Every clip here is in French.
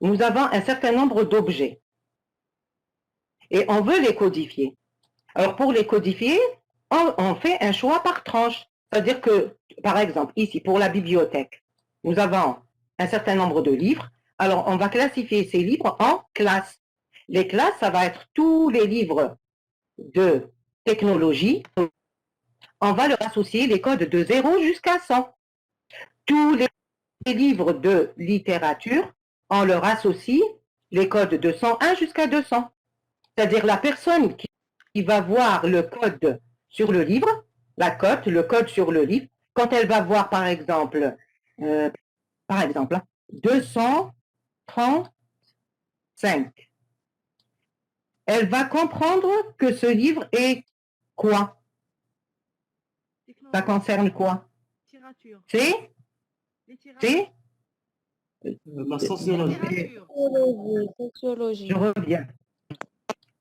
nous avons un certain nombre d'objets et on veut les codifier. Alors, pour les codifier, on fait un choix par tranche. C'est-à-dire que, par exemple, ici, pour la bibliothèque, nous avons un certain nombre de livres. Alors, on va classifier ces livres en classes. Les classes, ça va être tous les livres de technologie. On va leur associer les codes de 0 jusqu'à 100. Tous les livres de littérature, on leur associe les codes de 101 jusqu'à 200. C'est-à-dire la personne qui va voir le code sur le livre, la cote, le code sur le livre, quand elle va voir par exemple 235, elle va comprendre que ce livre est quoi? Ça concerne quoi? C'est La sociologie. Sociologie. Je reviens.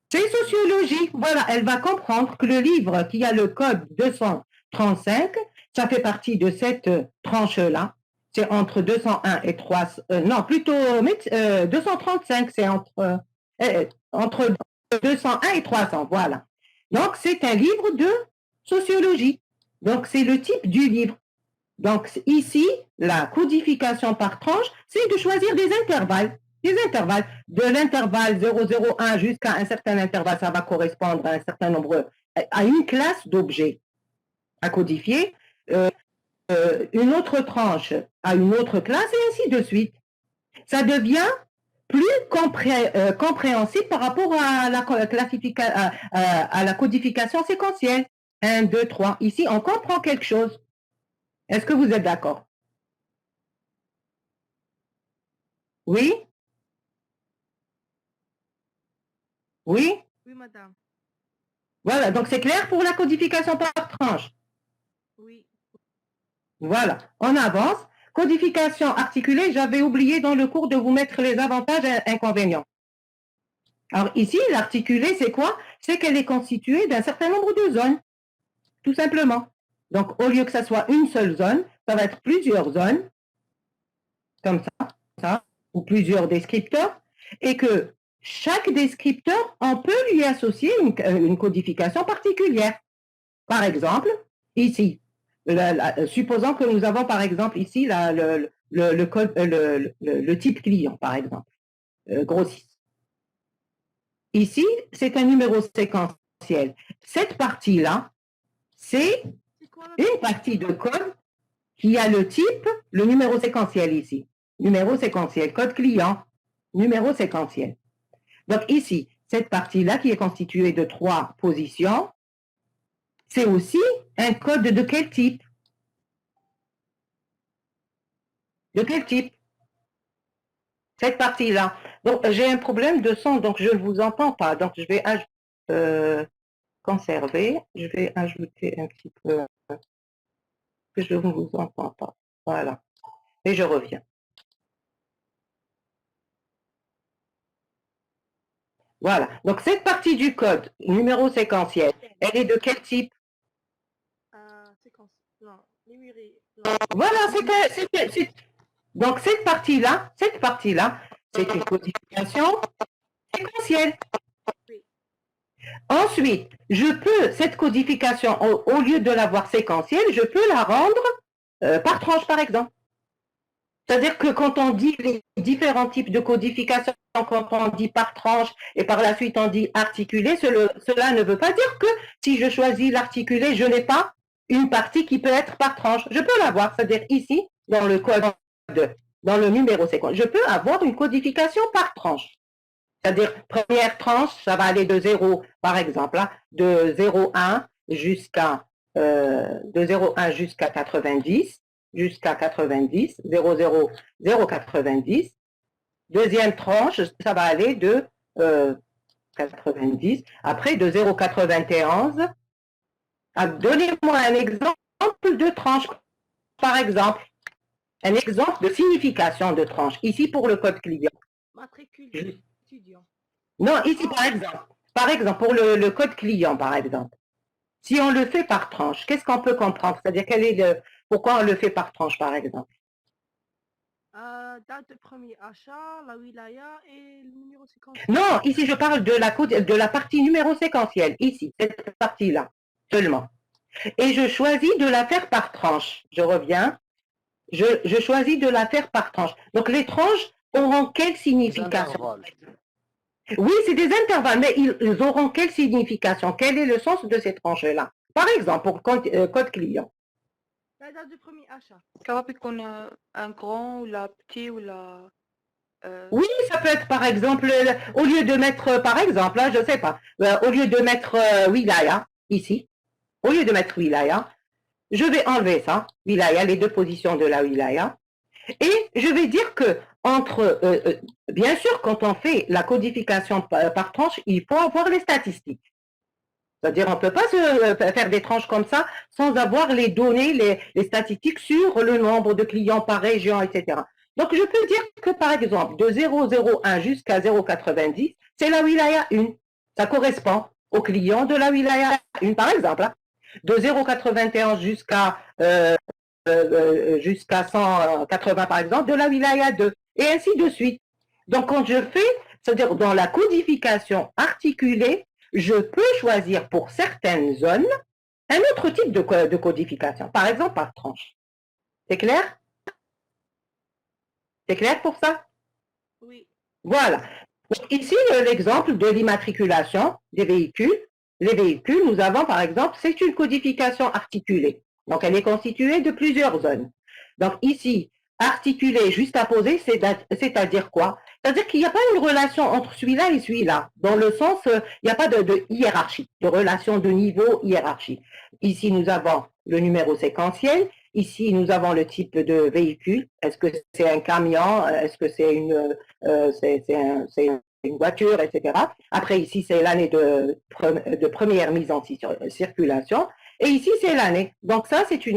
C'est sociologie. Voilà, elle va comprendre que le livre qui a le code 235, ça fait partie de cette tranche-là. C'est entre 201 et 300. Non, plutôt 235, c'est entre 201 et 300. Voilà. Donc, c'est un livre de sociologie. Donc, c'est le type du livre. Donc, ici, la codification par tranche, c'est de choisir des intervalles. Des intervalles. De l'intervalle 001 jusqu'à un certain intervalle, ça va correspondre à un certain nombre, à une classe d'objets à codifier. Une autre tranche à une autre classe et ainsi de suite. Ça devient plus compréhensible par rapport à la codification séquentielle. 1, 2, 3. Ici, on comprend quelque chose. Est-ce que vous êtes d'accord? Oui? Oui? Oui, madame. Voilà, donc c'est clair pour la codification par tranche. Oui. Voilà, on avance. Codification articulée, j'avais oublié dans le cours de vous mettre les avantages et inconvénients. Alors ici, l'articulée, c'est quoi? C'est qu'elle est constituée d'un certain nombre de zones, tout simplement. Donc, au lieu que ça soit une seule zone, ça va être plusieurs zones, comme ça, ou plusieurs descripteurs, et que chaque descripteur, on peut lui associer une codification particulière. Par exemple, ici, supposons que nous avons par exemple ici le type client, par exemple, grossiste. Ici, c'est un numéro séquentiel. Cette partie-là, c'est une partie de code qui a le type, le numéro séquentiel ici. Numéro séquentiel, code client, numéro séquentiel. Donc ici, cette partie-là qui est constituée de 3 positions, c'est aussi un code de quel type? De quel type? Cette partie-là. Donc, j'ai un problème de son, donc je ne vous entends pas. Donc, je vais conserver. Je vais ajouter un petit peu que je ne vous entends pas. Voilà. Et je reviens. Voilà. Donc, cette partie du code, numéro séquentiel, elle est de quel type? Non, voilà, donc cette partie-là, c'est une codification séquentielle. Oui. Ensuite, cette codification, au lieu de l'avoir séquentielle, je peux la rendre par tranche, par exemple. C'est-à-dire que quand on dit les différents types de codification, quand on dit par tranche et par la suite on dit articulé, cela ne veut pas dire que si je choisis l'articulé, je n'ai pas une partie qui peut être par tranche. Je peux l'avoir, c'est-à-dire ici, dans le code, dans le numéro séquentiel, je peux avoir une codification par tranche. C'est-à-dire, première tranche, ça va aller de 0, par exemple, hein, de 0,1 jusqu'à 90, jusqu'à 90, 0,90. Deuxième tranche, ça va aller de 90. Après, de 0,91. Donnez-moi un exemple de tranche, par exemple. Un exemple de signification de tranche. Ici, pour le code client. Matricule étudiant. Non, ici, par exemple, pour le code client, par exemple. Si on le fait par tranche, qu'est-ce qu'on peut comprendre? C'est-à-dire, pourquoi on le fait par tranche, par exemple? Date de premier achat, la wilaya et le numéro séquentiel. Non, ici je parle de la partie numéro séquentielle, ici, cette partie-là, seulement. Et je choisis de la faire par tranche. Je reviens. Je choisis de la faire par tranche. Donc les tranches auront quelle signification? Oui, c'est des intervalles, mais ils auront quelle signification? Quel est le sens de ces tranches-là? Par exemple, pour code client. La date de premier achat. سواء بيكون un grand ou la petit ou la Oui, ça peut être par exemple, au lieu de mettre, par exemple, là, je ne sais pas, au lieu de mettre wilaya, ici, au lieu de mettre wilaya, je vais enlever ça, wilaya, les deux positions de la wilaya, et je vais dire que entre, bien sûr, quand on fait la codification par tranche, il faut avoir les statistiques. C'est-à-dire, on ne peut pas faire des tranches comme ça sans avoir les données, les statistiques sur le nombre de clients par région, etc. Donc, je peux dire que, par exemple, de 0,01 jusqu'à 0,90, c'est la wilaya 1. Ça correspond aux clients de la wilaya 1, par exemple. Hein. De 0,91 jusqu'à 180, par exemple, de la wilaya 2, et ainsi de suite. Donc, quand je fais, c'est-à-dire dans la codification articulée, je peux choisir pour certaines zones un autre type de codification, par exemple par tranche. C'est clair? C'est clair pour ça? Oui. Voilà. Donc, ici, l'exemple de l'immatriculation des véhicules. Les véhicules, nous avons par exemple, c'est une codification articulée. Donc, elle est constituée de plusieurs zones. Donc, ici, articulé juste à poser, c'est-à-dire quoi? C'est-à-dire qu'il n'y a pas une relation entre celui-là et celui-là, dans le sens, il n'y a pas de hiérarchie, de relation de niveau hiérarchie. Ici, nous avons le numéro séquentiel. Ici, nous avons le type de véhicule. Est-ce que c'est un camion? Est-ce que c'est une voiture, etc. Après, ici, c'est l'année de première mise en circulation. Et ici, c'est l'année. Donc ça, c'est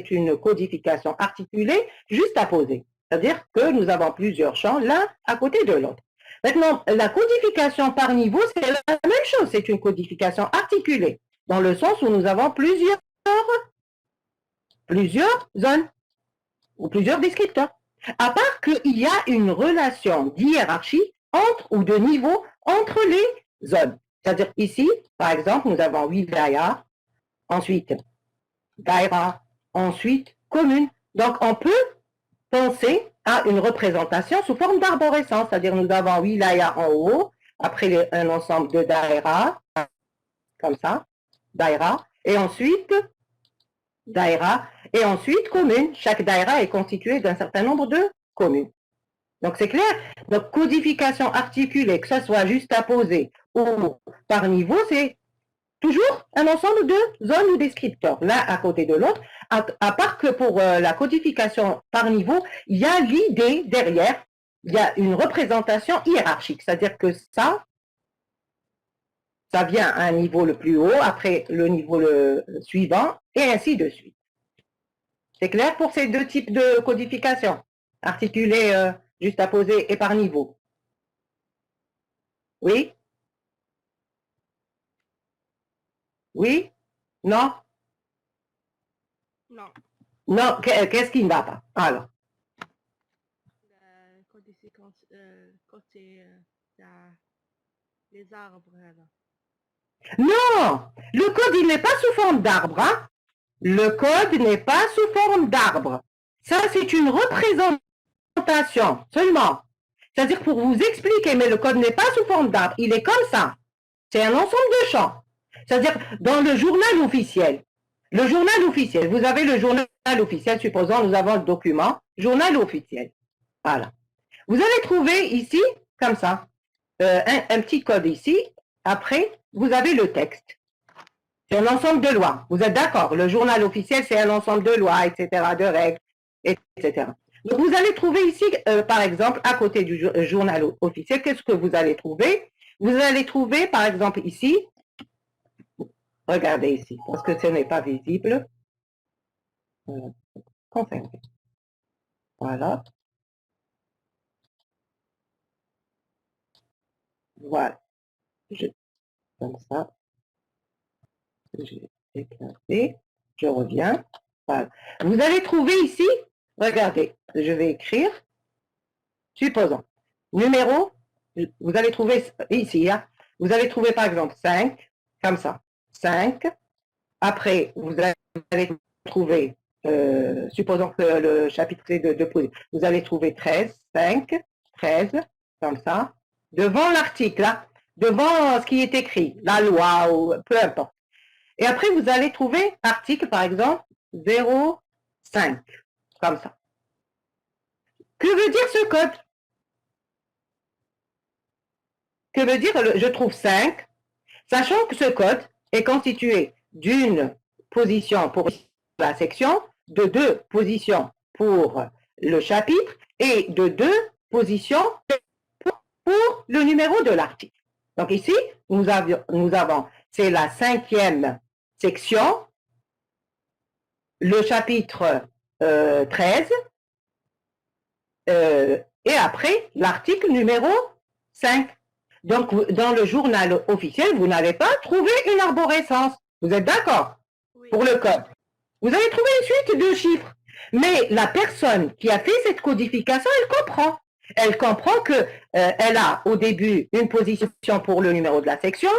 une codification articulée juste à poser. C'est-à-dire que nous avons plusieurs champs l'un à côté de l'autre. Maintenant, la codification par niveau, c'est la même chose. C'est une codification articulée, dans le sens où nous avons plusieurs zones ou plusieurs descripteurs. À part qu'il y a une relation d'hiérarchie entre ou de niveau entre les zones. C'est-à-dire ici, par exemple, nous avons wilaya, ensuite daïra, ensuite commune. Donc, on peut penser à une représentation sous forme d'arborescence, c'est-à-dire nous avons wilaya en haut, après un ensemble de daïra, comme ça, daïra, et ensuite daïra, et ensuite commune. Chaque daïra est constitué d'un certain nombre de communes. Donc, c'est clair. Donc, codification articulée, que ce soit juste à poser ou par niveau, c'est toujours un ensemble de zones ou descripteurs, l'un à côté de l'autre, à part que pour la codification par niveau, il y a l'idée derrière, il y a une représentation hiérarchique, c'est-à-dire que ça vient à un niveau le plus haut, après le niveau le suivant, et ainsi de suite. C'est clair pour ces deux types de codification, articulée juste à poser et par niveau? Oui? Oui? Non? Non. Non, qu'est-ce qui ne va pas? Alors. Le code des séquences, côté les arbres, là. Non, le code, il n'est pas sous forme d'arbre. Hein? Le code n'est pas sous forme d'arbre. Ça, c'est une représentation seulement. C'est-à-dire pour vous expliquer, mais le code n'est pas sous forme d'arbre. Il est comme ça. C'est un ensemble de champs. C'est-à-dire dans le journal officiel. Le journal officiel, vous avez le journal officiel, supposons nous avons le document, journal officiel. Voilà. Vous allez trouver ici, comme ça, un petit code ici. Après, vous avez le texte. C'est un ensemble de lois. Vous êtes d'accord? Le journal officiel, c'est un ensemble de lois, etc., de règles, etc. Donc, vous allez trouver ici, par exemple, à côté du journal officiel, qu'est-ce que vous allez trouver? Vous allez trouver, par exemple, ici, regardez ici, parce que ce n'est pas visible. Conserver. Voilà. Voilà. Comme ça. J'ai éclaté. Je reviens. Voilà. Vous allez trouver ici Regardez, je vais écrire. Supposons. Numéro, vous allez trouver ici, hein, vous allez trouver par exemple 5, comme ça. 5. Après, vous allez trouver, supposons que le chapitre c'est de poser, vous allez trouver 13, 5, 13, comme ça, devant l'article, hein, devant ce qui est écrit, la loi ou peu importe. Et après, vous allez trouver article, par exemple, 0,5, comme ça. Que veut dire ce code? Que veut dire, je trouve 5, sachant que ce code est constitué d'une position pour la section, de 2 positions pour le chapitre et de 2 positions pour le numéro de l'article. Donc ici, nous avons c'est la 5e section, le chapitre 13, et après l'article numéro 5. Donc, dans le journal officiel, vous n'allez pas trouver une arborescence. Vous êtes d'accord? Oui. Pour le code. Vous allez trouver une suite de chiffres. Mais la personne qui a fait cette codification, elle comprend. Elle comprend que elle a au début une position pour le numéro de la section,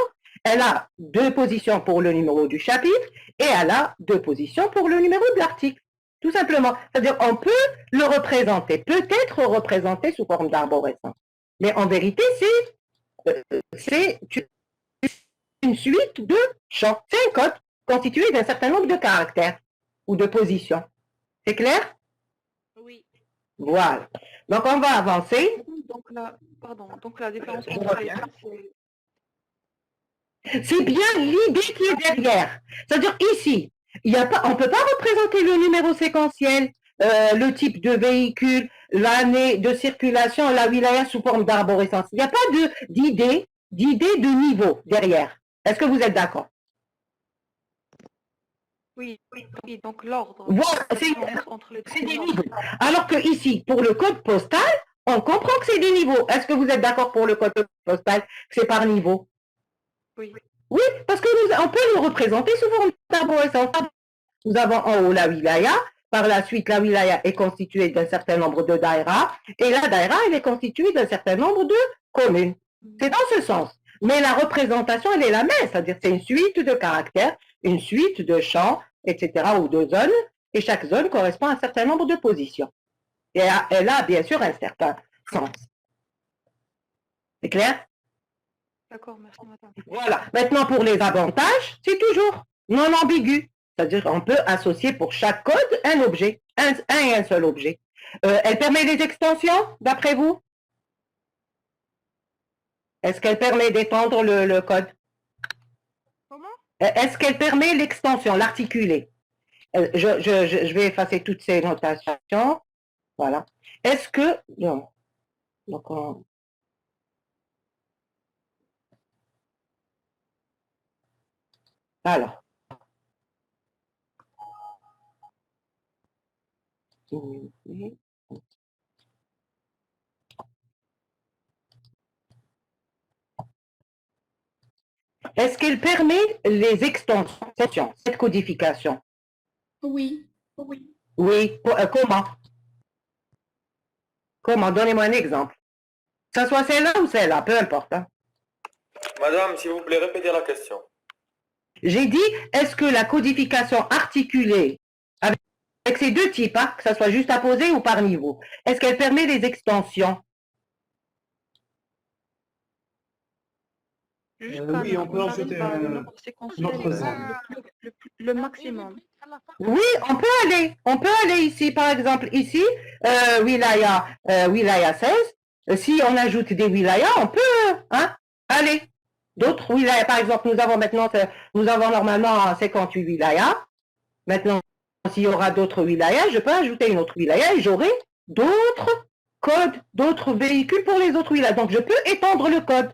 elle a 2 positions pour le numéro du chapitre et elle a 2 positions pour le numéro de l'article. Tout simplement. C'est-à-dire, on peut le représenter, peut-être représenter sous forme d'arborescence. Mais en vérité, c'est une suite de champs. C'est un code constitué d'un certain nombre de caractères ou de positions. C'est clair? Oui. Voilà. Donc, on va avancer. Donc la différence entre les deux, C'est bien l'idée qui est derrière. C'est-à-dire ici, on ne peut pas représenter le numéro séquentiel, le type de véhicule, l'année de circulation, la wilaya sous forme d'arborescence. Il n'y a pas d'idée de niveau derrière. Est-ce que vous êtes d'accord? oui, donc l'ordre. Voilà, Entre les c'est des deux. niveaux. Alors que ici, pour le code postal, on comprend que c'est des niveaux. Est-ce que vous êtes d'accord pour le code postal? C'est par niveau? Oui. Oui, parce que on peut le représenter sous forme d'arborescence. Nous avons en haut la wilaya. Par la suite, la wilaya est constituée d'un certain nombre de daïras. Et la daïra, elle est constituée d'un certain nombre de communes. C'est dans ce sens. Mais la représentation, elle est la même. C'est-à-dire c'est une suite de caractères, une suite de champs, etc. ou de zones. Et chaque zone correspond à un certain nombre de positions. Et elle a bien sûr un certain sens. C'est clair? D'accord, merci madame. Voilà. Maintenant, pour les avantages, c'est toujours non ambigu. C'est-à-dire qu'on peut associer pour chaque code un objet, un et un seul objet. Elle permet les extensions, d'après vous? Est-ce qu'elle permet d'étendre le code? Comment? Est-ce qu'elle permet l'extension, l'articuler? Je vais effacer toutes ces notations. Voilà. Est-ce que... Non. Donc, alors. Est-ce qu'elle permet les extensions, cette codification? Oui. Oui. Comment? Comment? Donnez-moi un exemple. Que ce soit celle-là ou celle-là, peu importe. Hein. Madame, s'il vous plaît, répétez la question. J'ai dit, est-ce que la codification articulée avec ces 2 types, hein, que ce soit juste à poser ou par niveau, est-ce qu'elle permet les extensions? Oui, on peut ajouter un autre zone. Le maximum. Oui, on peut aller ici, par exemple, ici, wilaya 16, si on ajoute des wilayas, on peut aller. D'autres wilayas, par exemple, nous avons normalement 58 wilayas. Maintenant, s'il y aura d'autres wilayas, je peux ajouter une autre wilaya et j'aurai d'autres codes, d'autres véhicules pour les autres wilayas. Donc, je peux étendre le code.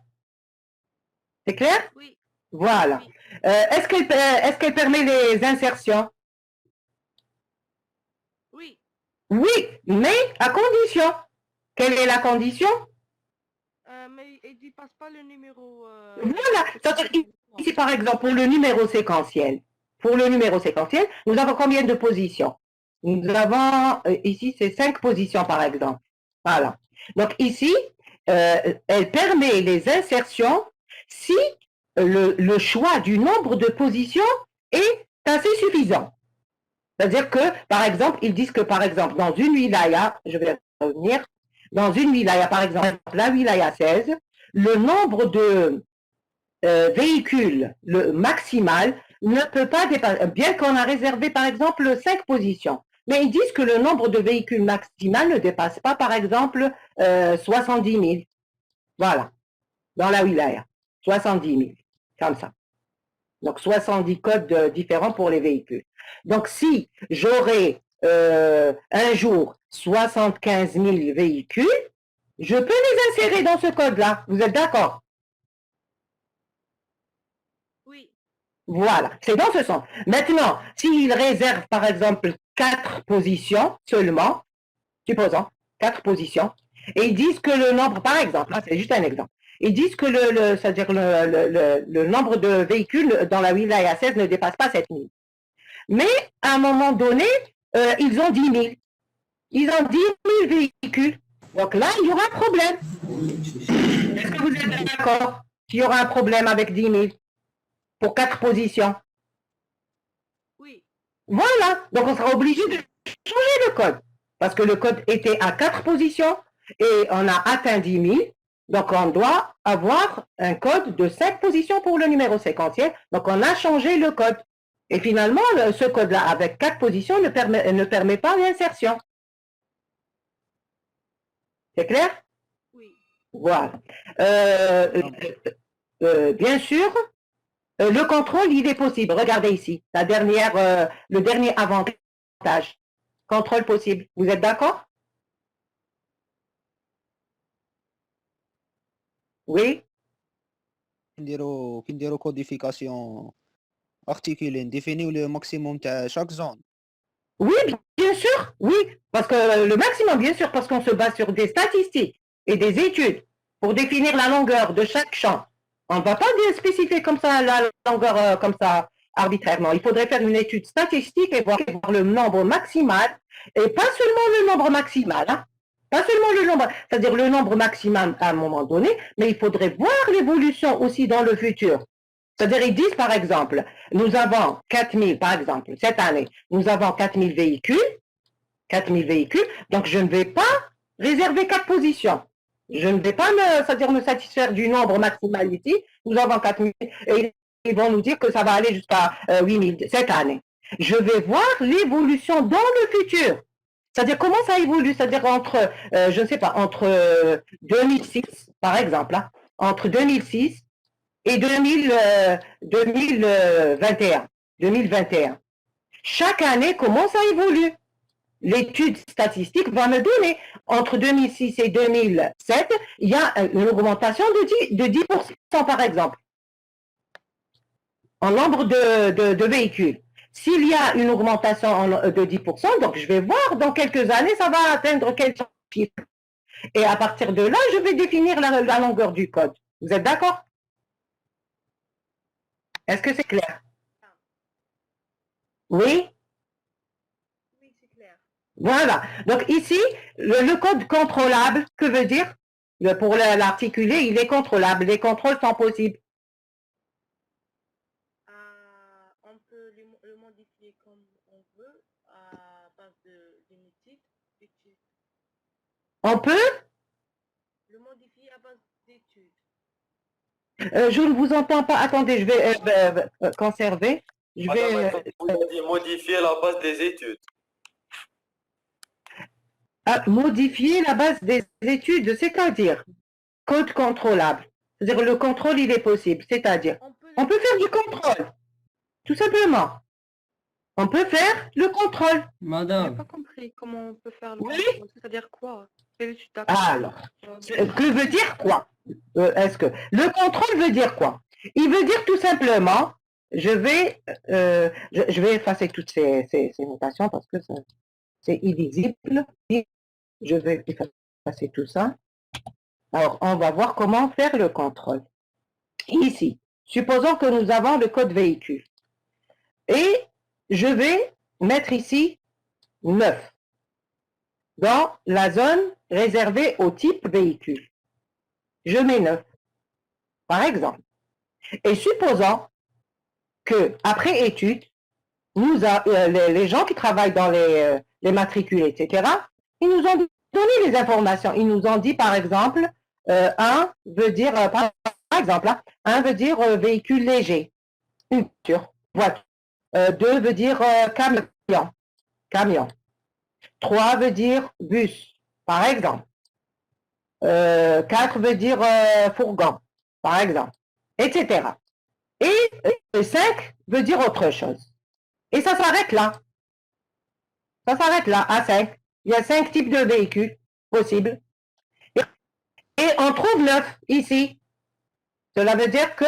C'est clair? Oui. Voilà. Est-ce qu'elle permet les insertions? Oui. Oui, mais à condition. Quelle est la condition? Mais il ne passe pas le numéro. Voilà. C'est-à-dire ici, par exemple, pour le numéro séquentiel, nous avons combien de positions? Nous avons, ici, c'est 5 positions, par exemple. Voilà. Donc, ici, elle permet les insertions si le choix du nombre de positions est assez suffisant. C'est-à-dire que, par exemple, ils disent que, par exemple, dans une wilaya, je vais revenir, dans une wilaya, par exemple, la wilaya 16, le nombre de véhicules, le maximal, ne peut pas dépasser, bien qu'on a réservé, par exemple, 5 positions. Mais ils disent que le nombre de véhicules maximal ne dépasse pas, par exemple, 70 000. Voilà, dans la wilaya, 70 000, comme ça. Donc, 70 codes différents pour les véhicules. Donc, si j'aurais un jour 75 000 véhicules, je peux les insérer dans ce code-là. Vous êtes d'accord? Oui. Voilà, c'est dans ce sens. Maintenant, s'il réserve, par exemple, 4 positions seulement, supposons, 4 positions, et ils disent que le nombre, par exemple, c'est juste un exemple, ils disent que c'est-à-dire le nombre de véhicules dans la wilaya 16 ne dépasse pas 7 000. Mais à un moment donné, ils ont 10 000. Ils ont 10 000 véhicules. Donc là, il y aura un problème. Est-ce que vous êtes d'accord qu'il y aura un problème avec 10 000 pour 4 positions? Oui. Voilà. Donc on sera obligé de changer le code. Parce que le code était à 4 positions et on a atteint 10 000. Donc on doit avoir un code de 5 positions pour le numéro séquentiel. Donc on a changé le code. Et finalement, ce code-là, avec 4 positions, ne permet pas l'insertion. C'est clair? Oui. Voilà. Bien sûr, le contrôle, il est possible. Regardez ici, le dernier avantage. Contrôle possible. Vous êtes d'accord? Oui? كنديرو كوديفيكاسيون ارتيكولي نديفينيو لو ماكسيموم تاع شاك زون. Oui, bien sûr, oui, parce que le maximum, bien sûr, parce qu'on se base sur des statistiques et des études pour définir la longueur de chaque champ. On ne va pas spécifier comme ça la longueur comme ça arbitrairement. Il faudrait faire une étude statistique et voir le nombre maximal, et pas seulement le nombre maximal, hein, pas seulement le nombre, c'est-à-dire le nombre maximal à un moment donné, mais il faudrait voir l'évolution aussi dans le futur. C'est-à-dire, ils disent, par exemple, nous avons 4 000, par exemple, cette année, nous avons 4 000 véhicules, donc je ne vais pas réserver 4 positions. Je ne vais pas me satisfaire du nombre maximal ici. Nous avons 4 000 et ils vont nous dire que ça va aller jusqu'à 8 000 cette année. Je vais voir l'évolution dans le futur. C'est-à-dire, comment ça évolue? C'est-à-dire, entre, je ne sais pas, entre 2006, par exemple, hein, entre 2006 et 2021. Chaque année, comment ça évolue? L'étude statistique va me donner, entre 2006 et 2007, il y a une augmentation de 10% par exemple, en nombre de véhicules. S'il y a une augmentation de 10%, donc je vais voir dans quelques années, ça va atteindre quel chiffre. Et à partir de là, je vais définir la longueur du code. Vous êtes d'accord? Est-ce que c'est clair? Oui? Oui, c'est clair. Voilà. Donc ici, le code contrôlable, que veut dire? Pour l'articuler, il est contrôlable. Les contrôles sont possibles. On peut le modifier comme on veut à base d'études. On peut? Le modifier à base d'études. Je ne vous entends pas. Attendez, je vais conserver. Je Madame, vais vous avez dit modifier la base des études. modifier la base des études, c'est-à-dire code contrôlable. C'est-à-dire le contrôle, il est possible. C'est-à-dire, on peut faire du contrôle, tout simplement. On peut faire le contrôle. J'ai Madame, pas compris comment on peut faire le Oui. contrôle. C'est-à-dire quoi? Quelle étude d'accord? Alors, que veut dire quoi? Est-ce que le contrôle veut dire quoi? Il veut dire tout simplement, je vais effacer toutes ces notations parce que c'est illisible. Je vais effacer tout ça. Alors, on va voir comment faire le contrôle. Ici, supposons que nous avons le code véhicule. Et je vais mettre ici 9 dans la zone réservée au type véhicule. Je mets 9, par exemple. Et supposons que après étude, les gens qui travaillent dans les matricules, etc., ils nous ont donné les informations. Ils nous ont dit, par exemple, un veut dire, par exemple, un veut dire véhicule léger, une voiture. 2 veut dire camion. 3 veut dire bus, par exemple. 4 veut dire fourgon, par exemple, etc. Et 5 veut dire autre chose. Et ça s'arrête là. Ça s'arrête là, à 5. Il y a 5 types de véhicules possibles. Et on trouve 9 ici. Cela veut dire que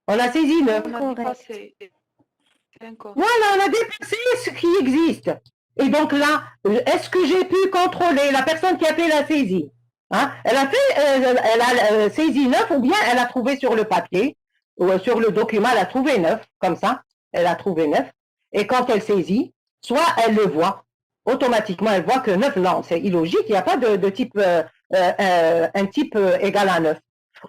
on a saisi 9. On a dépassé. C'est incorrect. Voilà, on a dépassé ce qui existe. Et donc là, est-ce que j'ai pu contrôler la personne qui a fait la saisie? Hein? Elle a saisi 9 ou bien elle a trouvé sur le papier ou sur le document, elle a trouvé 9, comme ça, elle a trouvé 9. Et quand elle saisit, soit elle le voit, automatiquement elle voit que 9, non, c'est illogique, il n'y a pas de type, un type égal à 9.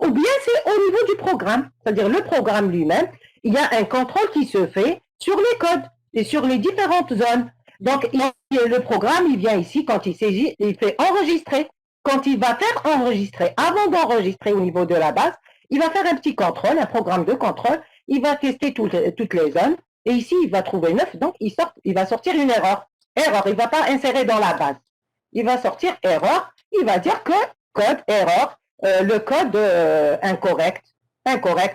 Ou bien c'est au niveau du programme, c'est-à-dire le programme lui-même, il y a un contrôle qui se fait sur les codes et sur les différentes zones. Donc, le programme, il vient ici, quand il saisit, il fait enregistrer. Quand il va faire enregistrer, avant d'enregistrer au niveau de la base, il va faire un petit contrôle, un programme de contrôle, il va tester toutes les zones, et ici, il va trouver 9, donc il va sortir une erreur. Erreur, il ne va pas insérer dans la base. Il va sortir erreur, il va dire que code, erreur, le code incorrect,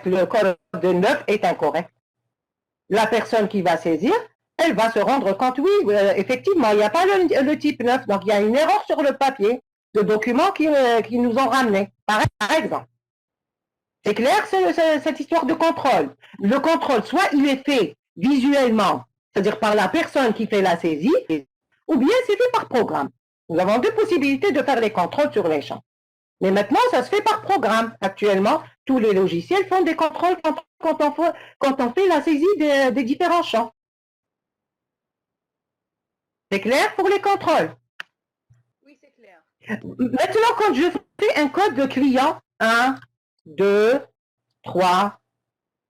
le code de 9 est incorrect. La personne qui va saisir, elle va se rendre compte, oui, effectivement, il n'y a pas le type 9, donc il y a une erreur sur le papier de documents qui nous ont ramené, par exemple. C'est clair, cette histoire de contrôle. Le contrôle, soit il est fait visuellement, c'est-à-dire par la personne qui fait la saisie, ou bien c'est fait par programme. Nous avons deux possibilités de faire les contrôles sur les champs. Mais maintenant, ça se fait par programme. Actuellement, tous les logiciels font des contrôles quand on fait la saisie des différents champs. C'est clair pour les contrôles? Oui, c'est clair. Maintenant, quand je fais un code de client, 1, 2, 3,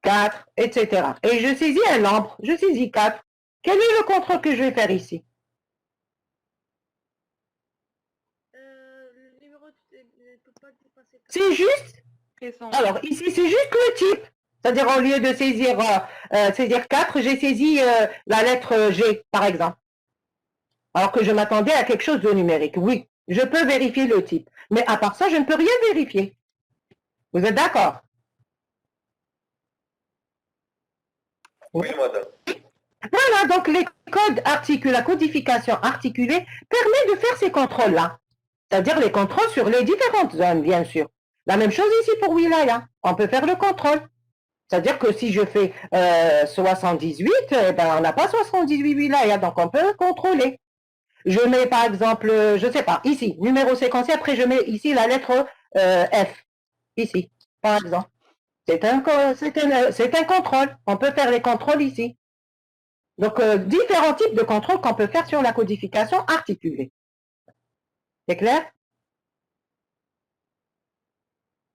4, etc. Et je saisis un nombre, je saisis 4. Quel est le contrôle que je vais faire ici? Le numéro ne peut pas dépasser. C'est juste. Présent. Alors, ici, c'est juste le type. C'est-à-dire, au lieu de saisir 4, j'ai saisi la lettre G, par exemple. Alors que je m'attendais à quelque chose de numérique. Oui, je peux vérifier le type. Mais à part ça, je ne peux rien vérifier. Vous êtes d'accord? Oui, madame. Voilà, donc les codes articulés, la codification articulée permet de faire ces contrôles-là. C'est-à-dire les contrôles sur les différentes zones, bien sûr. La même chose ici pour Wilaya. On peut faire le contrôle. C'est-à-dire que si je fais 78, eh ben, on n'a pas 78 Wilaya, donc on peut contrôler. Je mets par exemple, je ne sais pas, ici, numéro séquentiel, après je mets ici la lettre F, ici, par exemple. C'est un contrôle. On peut faire les contrôles ici. Donc, différents types de contrôles qu'on peut faire sur la codification articulée. C'est clair?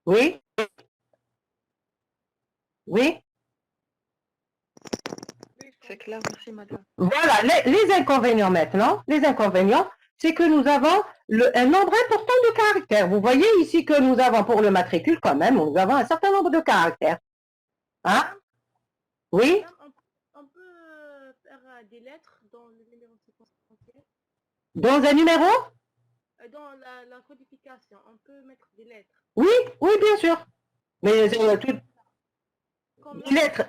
Oui? Oui? C'est clair, merci madame. Voilà, les inconvénients maintenant. Les inconvénients, c'est que nous avons un nombre important de caractères. Vous voyez ici que nous avons pour le matricule quand même, nous avons un certain nombre de caractères. Hein? Oui? On peut faire des lettres dans le numéro séquentiel. Dans un numéro? Dans la codification, on peut mettre des lettres. Oui, oui, bien sûr. Mais Comme les lettres.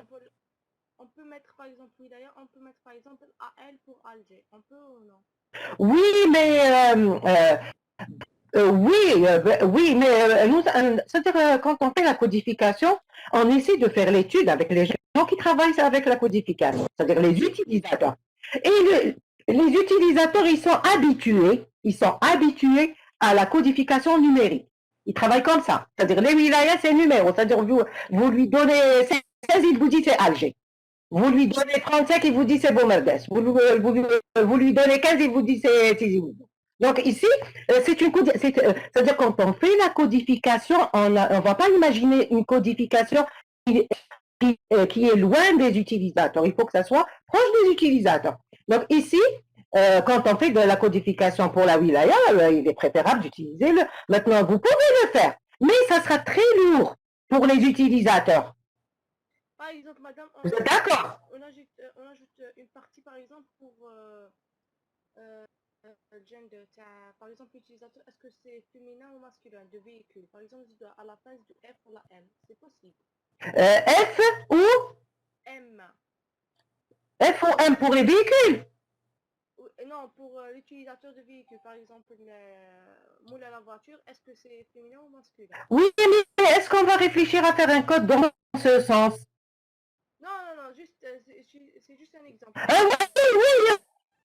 On peut mettre par exemple, oui d'ailleurs, on peut mettre par exemple AL pour Alger. On peut ou non? Oui, mais oui, mais c'est-à-dire quand on fait la codification, on essaie de faire l'étude avec les gens qui travaillent avec la codification, c'est-à-dire les utilisateurs. Et les utilisateurs, ils sont habitués à la codification numérique. Ils travaillent comme ça, c'est-à-dire les wilayas, c'est numéro, c'est-à-dire vous lui donnez 16, il vous dit c'est Alger. Vous lui donnez 35, il vous dit c'est bon merdes. Vous lui donnez 15, il vous dit c'est Tizi. Donc ici, c'est-à-dire quand on fait la codification, on ne va pas imaginer une codification qui est loin des utilisateurs. Il faut que ça soit proche des utilisateurs. Donc ici, quand on fait de la codification pour la wilaya, il est préférable d'utiliser le. Maintenant, vous pouvez le faire, mais ça sera très lourd pour les utilisateurs. Par exemple, madame, Vous êtes d'accord? on ajoute une partie, par exemple, pour gender. Par exemple, l'utilisateur, est-ce que c'est féminin ou masculin de véhicule? Par exemple, je dois à la place du F ou la M. C'est possible. F ou M. F ou M pour les véhicules? Non, pour l'utilisateur de véhicule, par exemple, moule à la voiture, est-ce que c'est féminin ou masculin? Oui, mais est-ce qu'on va réfléchir à faire un code dans ce sens? Non, juste, c'est juste un exemple. Oui,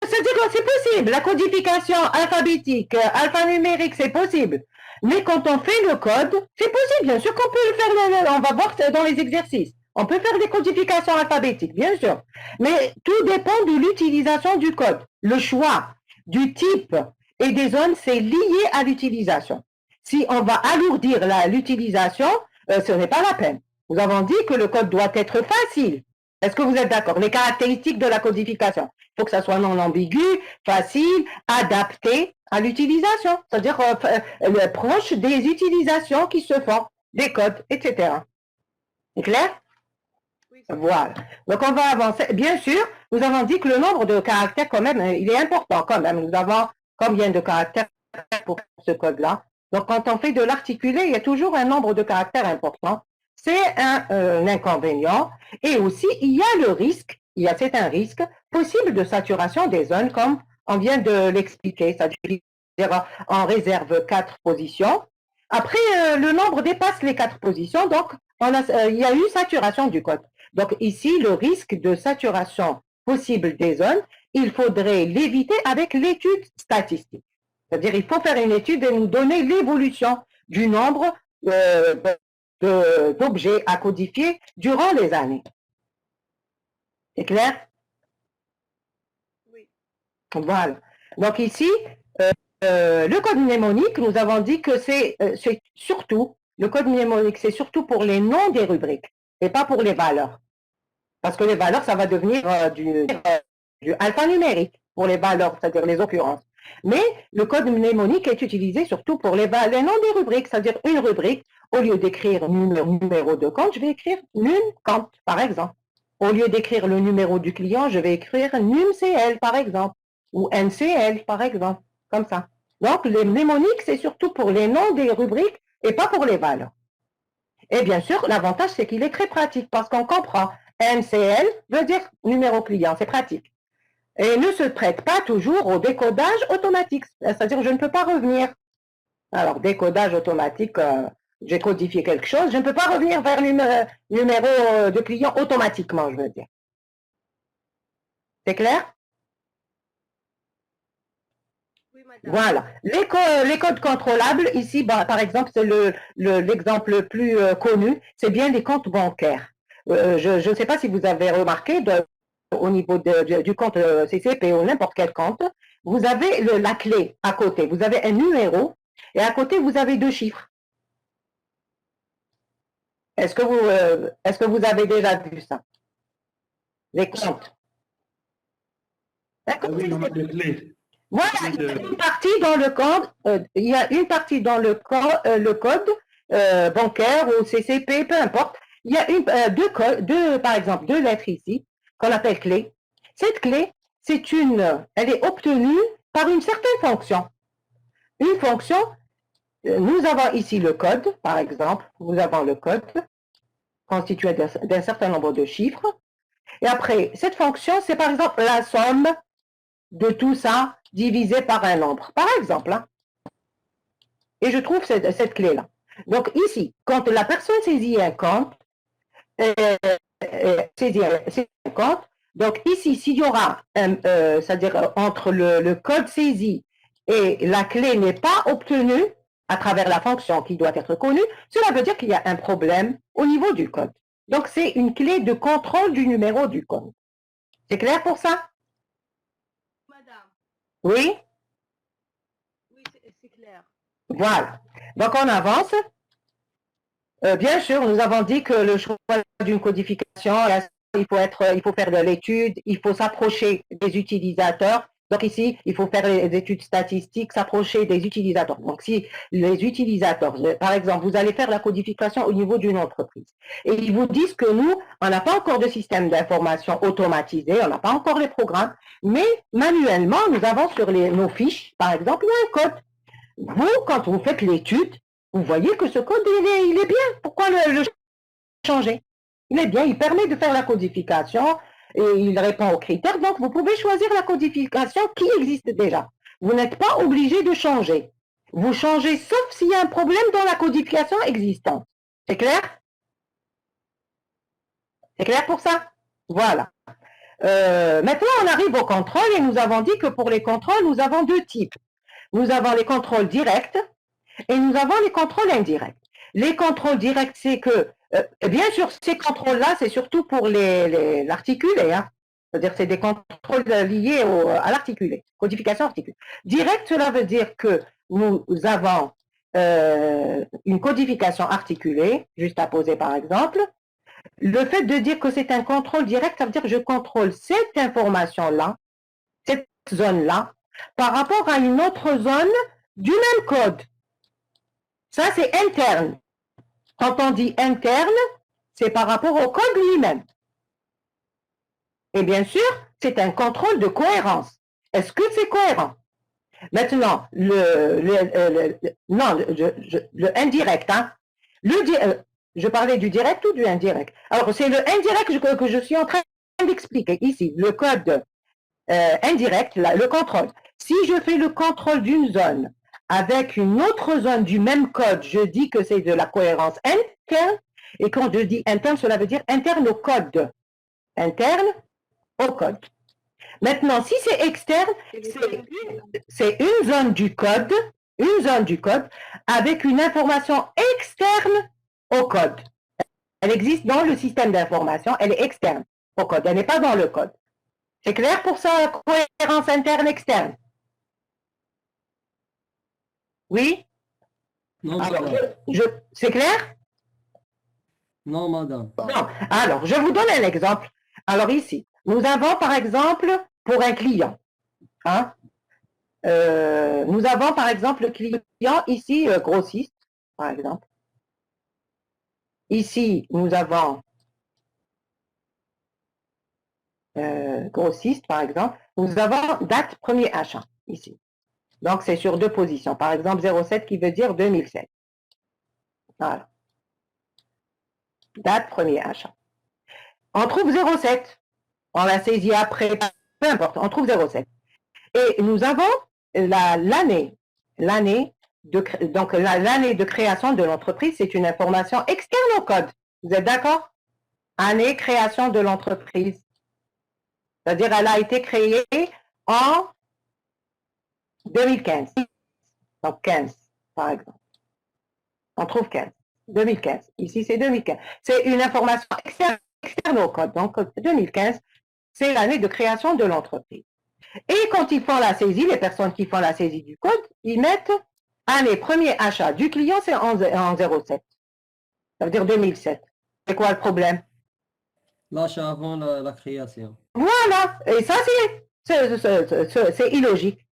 c'est-à-dire que c'est possible. La codification alphabétique, alphanumérique, c'est possible. Mais quand on fait le code, c'est possible, bien sûr qu'on peut le faire, on va voir dans les exercices. On peut faire des codifications alphabétiques, bien sûr. Mais tout dépend de l'utilisation du code. Le choix du type et des zones, c'est lié à l'utilisation. Si on va alourdir l'utilisation, ce n'est pas la peine. Nous avons dit que le code doit être facile. Est-ce que vous êtes d'accord? Les caractéristiques de la codification. Il faut que ça soit non ambigu, facile, adapté à l'utilisation. C'est-à-dire proche des utilisations qui se font, des codes, etc. C'est clair? Oui, Voilà. Donc, on va avancer. Bien sûr, nous avons dit que le nombre de caractères, quand même, il est important quand même. Nous avons combien de caractères pour ce code-là? Donc, quand on fait de l'articulé, il y a toujours un nombre de caractères important. C'est un inconvénient. Et aussi, il y a le risque, c'est un risque possible de saturation des zones, comme on vient de l'expliquer. C'est-à-dire, on réserve 4 positions. Après, le nombre dépasse les 4 positions, donc il y a eu saturation du code. Donc ici, le risque de saturation possible des zones, il faudrait l'éviter avec l'étude statistique. C'est-à-dire, il faut faire une étude et nous donner l'évolution du nombre d'objets à codifier durant les années. C'est clair? Oui. Voilà. Donc ici, le code mnémonique, nous avons dit que c'est surtout, le code mnémonique, c'est surtout pour les noms des rubriques et pas pour les valeurs. Parce que les valeurs, ça va devenir du alphanumérique pour les valeurs, c'est-à-dire les occurrences. Mais le code mnémonique est utilisé surtout pour les noms des rubriques, c'est-à-dire une rubrique, au lieu d'écrire numéro de compte, je vais écrire num compte, par exemple. Au lieu d'écrire le numéro du client, je vais écrire numCL, par exemple, ou NCL, par exemple, comme ça. Donc, les mnémoniques, c'est surtout pour les noms des rubriques et pas pour les valeurs. Et bien sûr, l'avantage, c'est qu'il est très pratique parce qu'on comprend. NCL veut dire numéro client, c'est pratique. Et ne se prête pas toujours au décodage automatique. C'est-à-dire, je ne peux pas revenir. Alors, décodage automatique, j'ai codifié quelque chose, je ne peux pas revenir vers le numéro de client automatiquement, je veux dire. C'est clair? Oui, madame. Voilà. Les codes contrôlables, ici, par exemple, c'est l'exemple le plus connu, c'est bien les comptes bancaires. Je ne sais pas si vous avez remarqué, au niveau du compte CCP ou n'importe quel compte, vous avez la clé à côté. Vous avez un numéro et à côté, vous avez 2 chiffres. Est-ce que vous avez déjà vu ça? Les comptes. Oui, on a des clés. Voilà, il y a une partie dans le code, il y a une partie dans le code bancaire ou CCP, peu importe. Il y a par exemple, 2 lettres ici, qu'on appelle clé. Cette clé, elle est obtenue par une certaine fonction. Une fonction, nous avons ici le code, par exemple, nous avons le code constitué d'un certain nombre de chiffres. Et après, cette fonction, c'est par exemple la somme de tout ça divisé par un nombre, par exemple. Hein. Et je trouve cette clé-là. Donc ici, quand la personne saisit un compte, donc ici, s'il y aura, c'est-à-dire entre le code saisi et la clé n'est pas obtenue à travers la fonction qui doit être connue, cela veut dire qu'il y a un problème au niveau du code. Donc, c'est une clé de contrôle du numéro du code. C'est clair pour ça? Madame, Oui? oui, c'est clair. Voilà. Donc, on avance. Bien sûr, nous avons dit que le choix d'une codification, il faut faire de l'étude, il faut s'approcher des utilisateurs. Donc ici, il faut faire des études statistiques, s'approcher des utilisateurs. Donc si les utilisateurs, par exemple, vous allez faire la codification au niveau d'une entreprise et ils vous disent que nous, on n'a pas encore de système d'information automatisé, on n'a pas encore les programmes, mais manuellement, nous avons sur nos fiches, par exemple, il y a un code. Vous, quand vous faites l'étude, vous voyez que ce code, il est bien. Pourquoi le changer? Il est bien, il permet de faire la codification et il répond aux critères. Donc, vous pouvez choisir la codification qui existe déjà. Vous n'êtes pas obligé de changer. Vous changez sauf s'il y a un problème dans la codification existante. C'est clair? C'est clair pour ça? Voilà. Maintenant, on arrive au contrôle et nous avons dit que pour les contrôles, nous avons deux types. Nous avons les contrôles directs et nous avons les contrôles indirects. Les contrôles directs, c'est que, bien sûr, ces contrôles-là, c'est surtout pour l'articulé. Hein. C'est-à-dire c'est des contrôles liés à l'articulé, codification articulée. Direct, cela veut dire que nous avons une codification articulée, juste à poser par exemple. Le fait de dire que c'est un contrôle direct, ça veut dire que je contrôle cette information-là, cette zone-là, par rapport à une autre zone du même code. Ça, c'est interne. Quand on dit interne, c'est par rapport au code lui-même. Et bien sûr, c'est un contrôle de cohérence. Est-ce que c'est cohérent? Maintenant, le indirect, hein? Je parlais du direct ou du indirect? Alors, c'est le indirect que je suis en train d'expliquer ici. Le code indirect, le contrôle. Si je fais le contrôle d'une zone avec une autre zone du même code, je dis que c'est de la cohérence interne. Et quand je dis interne, cela veut dire interne au code. Interne au code. Maintenant, si c'est externe, c'est une zone du code avec une information externe au code. Elle existe dans le système d'information, elle est externe au code, elle n'est pas dans le code. C'est clair pour ça, cohérence interne-externe? Oui? Non, Alors, madame. c'est clair? Non, madame. Non. Alors, je vous donne un exemple. Alors ici, nous avons par exemple, pour un client, hein, nous avons par exemple le client ici, grossiste, par exemple. Ici, nous avons grossiste, par exemple. Nous avons date premier achat, ici. Donc, c'est sur deux positions. Par exemple, 07 qui veut dire 2007. Voilà. Date premier achat. On trouve 07. On l'a saisi après, peu importe, on trouve 07. Et nous avons l'année de création de l'entreprise, c'est une information externe au code. Vous êtes d'accord? Année création de l'entreprise. C'est-à-dire, elle a été créée en 2015. Donc 15, par exemple. On trouve 15. 2015. Ici, c'est 2015. C'est une information externe au code. Donc, 2015, c'est l'année de création de l'entreprise. Et quand ils font la saisie, les personnes qui font la saisie du code, ils mettent année premier achat du client, c'est en 07. Ça veut dire 2007. C'est quoi le problème? L'achat avant la création. Voilà. Et ça, c'est illogique.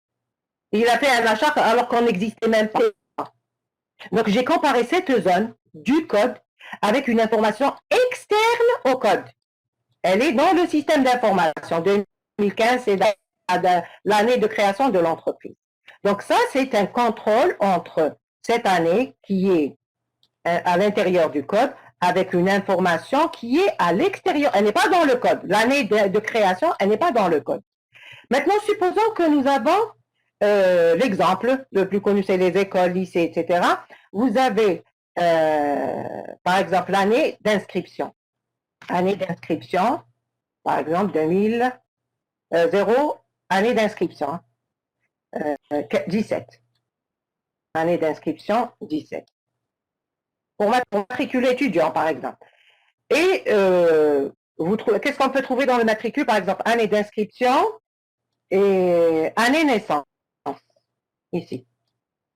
Il a fait un achat alors qu'on n'existait même pas. Donc, j'ai comparé cette zone du code avec une information externe au code. Elle est dans le système d'information. 2015, c'est l'année de création de l'entreprise. Donc, ça, c'est un contrôle entre cette année qui est à l'intérieur du code avec une information qui est à l'extérieur. Elle n'est pas dans le code. L'année de création, elle n'est pas dans le code. Maintenant, supposons que nous avons l'exemple, le plus connu, c'est les écoles, lycées, etc. Vous avez, par exemple, l'année d'inscription. Année d'inscription, par exemple, 0, année d'inscription, 17. Année d'inscription, 17. Pour matriculer étudiant, par exemple. Et qu'est-ce qu'on peut trouver dans le matricule, par exemple, année d'inscription et année naissance, ici.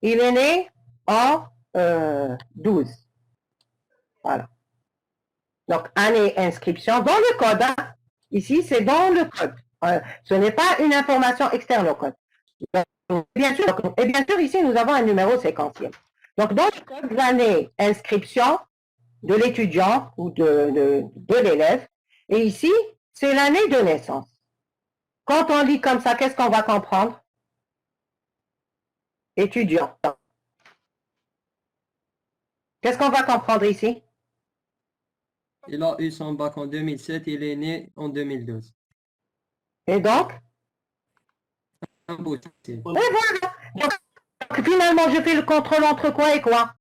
Il est né en 12. Voilà. Donc, année inscription dans le code. Hein. Ici, c'est dans le code. Ce n'est pas une information externe au code. Bien sûr, et bien sûr, ici, nous avons un numéro séquentiel. Donc, dans le code d'année inscription de l'étudiant ou de l'élève, et ici, c'est l'année de naissance. Quand on lit comme ça, qu'est-ce qu'on va comprendre? Étudiant. Qu'est-ce qu'on va comprendre ici? Il a eu son bac en 2007, il est né en 2012. Et donc? Impossible. Et voilà. Donc, finalement, je fais le contrôle entre quoi et quoi?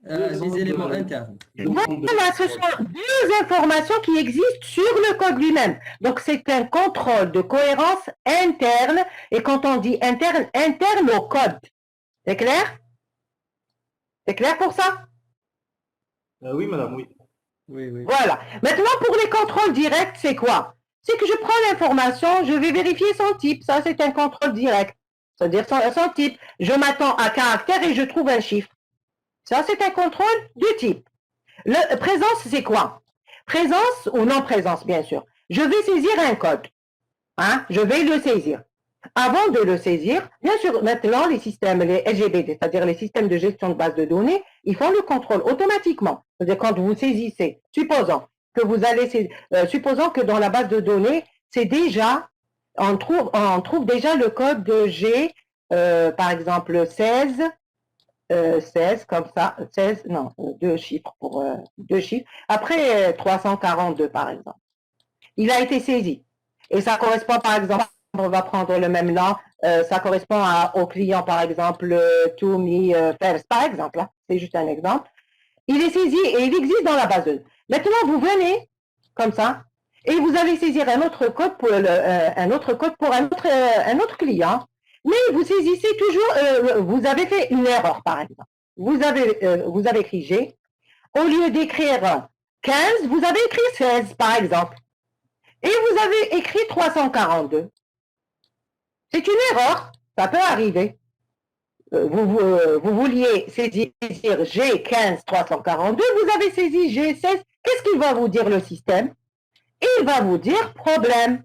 Des éléments internes. Voilà, ce sont deux informations qui existent sur le code lui-même. Donc, c'est un contrôle de cohérence interne. Et quand on dit interne, interne au code. C'est clair? C'est clair pour ça? Oui, madame, oui. Oui, oui. Voilà. Maintenant, pour les contrôles directs, c'est quoi? C'est que je prends l'information, je vais vérifier son type. Ça, c'est un contrôle direct. C'est-à-dire son type. Je m'attends à caractère et je trouve un chiffre. Ça, c'est un contrôle du type. Présence, c'est quoi? Présence ou non-présence, bien sûr. Je vais saisir un code. Hein? Je vais le saisir. Avant de le saisir, bien sûr, maintenant, les systèmes, les SGBD, c'est-à-dire les systèmes de gestion de base de données, ils font le contrôle automatiquement. C'est-à-dire quand vous saisissez, supposons que dans la base de données, c'est déjà, on trouve déjà le code de G, par exemple 16, 16 comme ça, 16, non, deux chiffres deux chiffres. Après 342 par exemple. Il a été saisi. Et ça correspond par exemple, on va prendre le même nom, ça correspond au client par exemple, to me first par exemple, hein, c'est juste un exemple. Il est saisi et il existe dans la base de données. Maintenant, vous venez comme ça et vous allez saisir un autre code pour un autre client. Mais vous saisissez toujours, vous avez fait une erreur, par exemple. Vous avez écrit G. Au lieu d'écrire 15, vous avez écrit 16, par exemple. Et vous avez écrit 342. C'est une erreur, ça peut arriver. Vous vouliez saisir G15 342, vous avez saisi G16. Qu'est-ce qu'il va vous dire le système? Il va vous dire problème.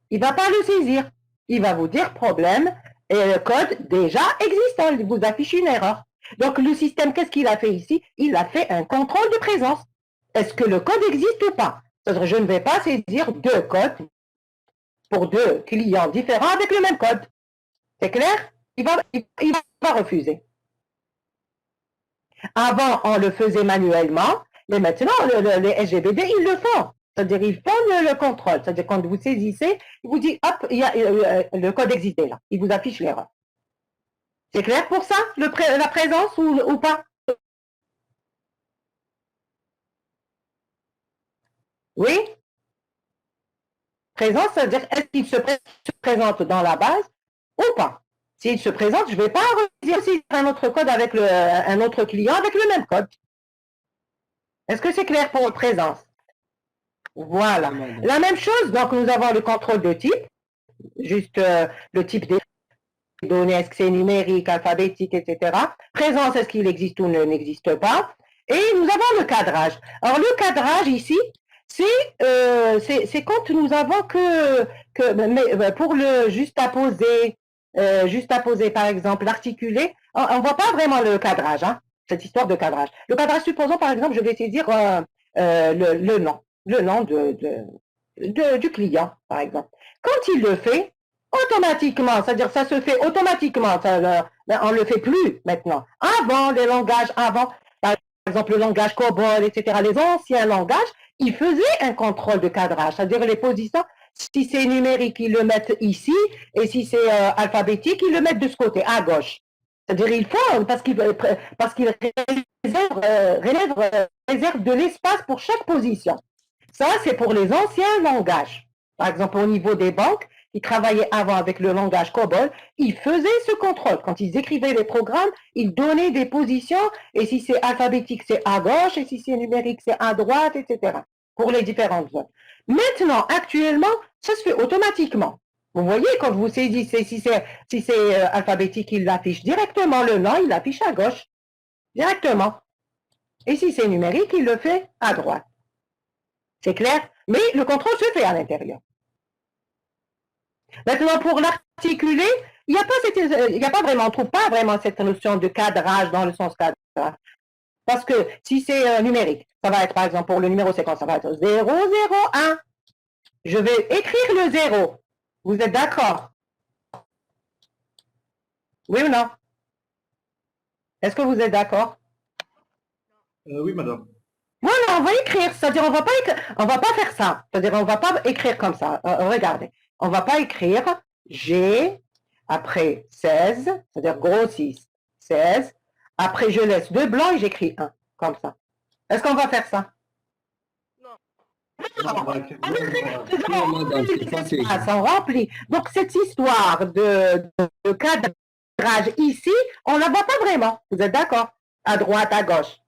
Il ne va pas le saisir. Il va vous dire problème. Et le code déjà existant, il vous affiche une erreur. Donc le système, qu'est-ce qu'il a fait ici? Il a fait un contrôle de présence. Est-ce que le code existe ou pas? C'est-à-dire, je ne vais pas saisir deux codes pour deux clients différents avec le même code. C'est clair? Il va refuser. Avant, on le faisait manuellement, mais maintenant, les SGBD, ils le font. C'est-à-dire, ils font le contrôle. C'est-à-dire, quand vous saisissez, il vous dit, hop, le code existait là. Il vous affiche l'erreur. C'est clair pour ça, la présence ou pas? Oui? Présence, c'est-à-dire, est-ce qu'il se présente dans la base ou pas? S'il se présente, je ne vais pas saisir un autre code avec un autre client avec le même code. Est-ce que c'est clair pour présence? Voilà. La même chose, donc nous avons le contrôle de type, juste le type des données, est-ce que c'est numérique, alphabétique, etc. Présence, est-ce qu'il existe ou n'existe pas. Et nous avons le cadrage. Alors le cadrage ici, c'est quand nous avons mais pour le juste à poser par exemple, l'articulé, on ne voit pas vraiment le cadrage, hein, cette histoire de cadrage. Le cadrage, supposons par exemple, je vais saisir le nom du client, par exemple. Quand il le fait, automatiquement, c'est-à-dire ça se fait automatiquement, on ne le fait plus maintenant. Avant, les langages, par exemple le langage COBOL, etc., les anciens langages, ils faisaient un contrôle de cadrage, c'est-à-dire les positions, si c'est numérique, ils le mettent ici, et si c'est alphabétique, ils le mettent de ce côté, à gauche. C'est-à-dire il faut, parce qu'il réserve de l'espace pour chaque position. Ça, c'est pour les anciens langages. Par exemple, au niveau des banques, qui travaillaient avant avec le langage COBOL, ils faisaient ce contrôle. Quand ils écrivaient les programmes, ils donnaient des positions, et si c'est alphabétique, c'est à gauche, et si c'est numérique, c'est à droite, etc. pour les différentes zones. Maintenant, actuellement, ça se fait automatiquement. Vous voyez, quand vous saisissez, si c'est alphabétique, il l'affiche directement. Le nom, il l'affiche à gauche, directement. Et si c'est numérique, il le fait à droite. C'est clair? Mais le contrôle se fait à l'intérieur. Maintenant, pour l'articuler, il n'y a pas vraiment, on ne trouve pas vraiment cette notion de cadrage dans le sens cadrage. Parce que si c'est numérique, ça va être, par exemple, pour le numéro séquence, ça va être 0, 0, 1. Je vais écrire le 0. Vous êtes d'accord? Oui ou non? Est-ce que vous êtes d'accord? Oui, madame. Voilà, on va écrire. C'est-à-dire, on va pas faire ça. C'est-à-dire, on va pas écrire comme ça. Regardez. On va pas écrire G, après 16, c'est-à-dire gros 6, 16. Après, je laisse 2 blancs et j'écris 1, comme ça. Est-ce qu'on va faire ça? Non, madame, c'est facile. Ah, ça remplit. Donc, cette histoire de cadrage ici, on ne la voit pas vraiment. Vous êtes d'accord? À droite, à gauche.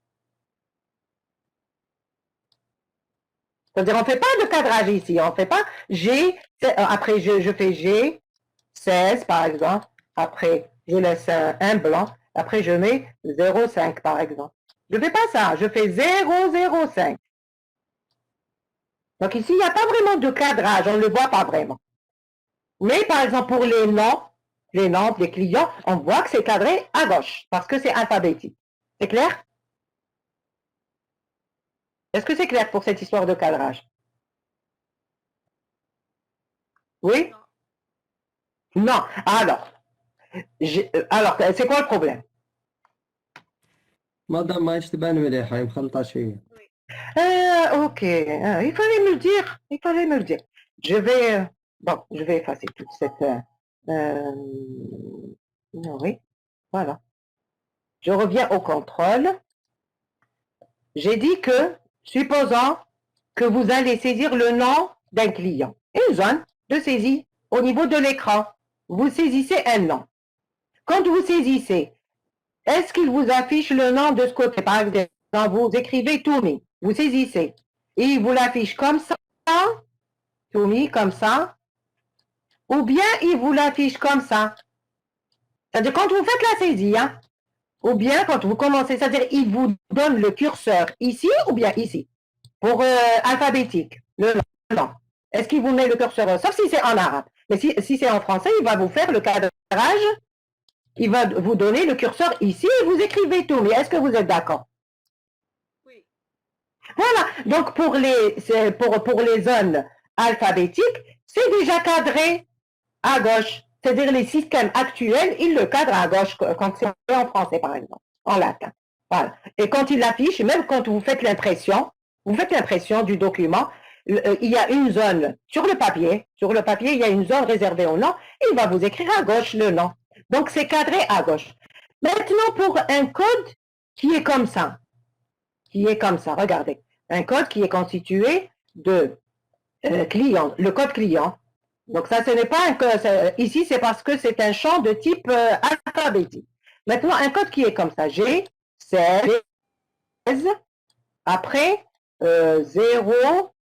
C'est-à-dire, on ne fait pas de cadrage ici. On ne fait pas G, après je fais G, 16 par exemple. Après, je laisse un blanc. Après, je mets 0,5 par exemple. Je ne fais pas ça. Je fais 0,05. Donc ici, il n'y a pas vraiment de cadrage. On ne le voit pas vraiment. Mais par exemple, pour les noms des clients, on voit que c'est cadré à gauche parce que c'est alphabétique. C'est clair? Est-ce que c'est clair pour cette histoire de cadrage? Oui? Non. Alors, c'est quoi le problème? مدام ماهيش تبان مليحة مخلطة شوية. Ok, il fallait me le dire, il fallait me le dire. Je vais effacer toute cette... oui, voilà. Je reviens au contrôle. J'ai dit que, supposons que vous allez saisir le nom d'un client, une zone de saisie au niveau de l'écran. Vous saisissez un nom. Quand vous saisissez, est-ce qu'il vous affiche le nom de ce côté? Par exemple, quand vous écrivez Toumi, vous saisissez, et il vous l'affiche comme ça, Toumi, comme ça, ou bien il vous l'affiche comme ça. C'est-à-dire quand vous faites la saisie, hein, ou bien quand vous commencez, c'est-à-dire il vous donne le curseur ici ou bien ici, pour alphabétique, le nom. Est-ce qu'il vous met le curseur, sauf si c'est en arabe, mais si c'est en français, il va vous faire le cadrage, il va vous donner le curseur ici et vous écrivez tout. Mais est-ce que vous êtes d'accord? Oui. Voilà, donc pour les zones alphabétiques, c'est déjà cadré à gauche. C'est-à-dire les systèmes actuels, ils le cadrent à gauche quand c'est en français, par exemple, en latin. Voilà. Et quand il l'affiche, même quand vous faites l'impression du document, il y a une zone sur le papier, il y a une zone réservée au nom, et il va vous écrire à gauche le nom. Donc, c'est cadré à gauche. Maintenant, pour un code qui est comme ça, regardez, un code qui est constitué de client, le code client. Donc, ça, ce n'est pas un code, ici, c'est parce que c'est un champ de type alphabétique. Maintenant, un code qui est comme ça, G, 16, après 0,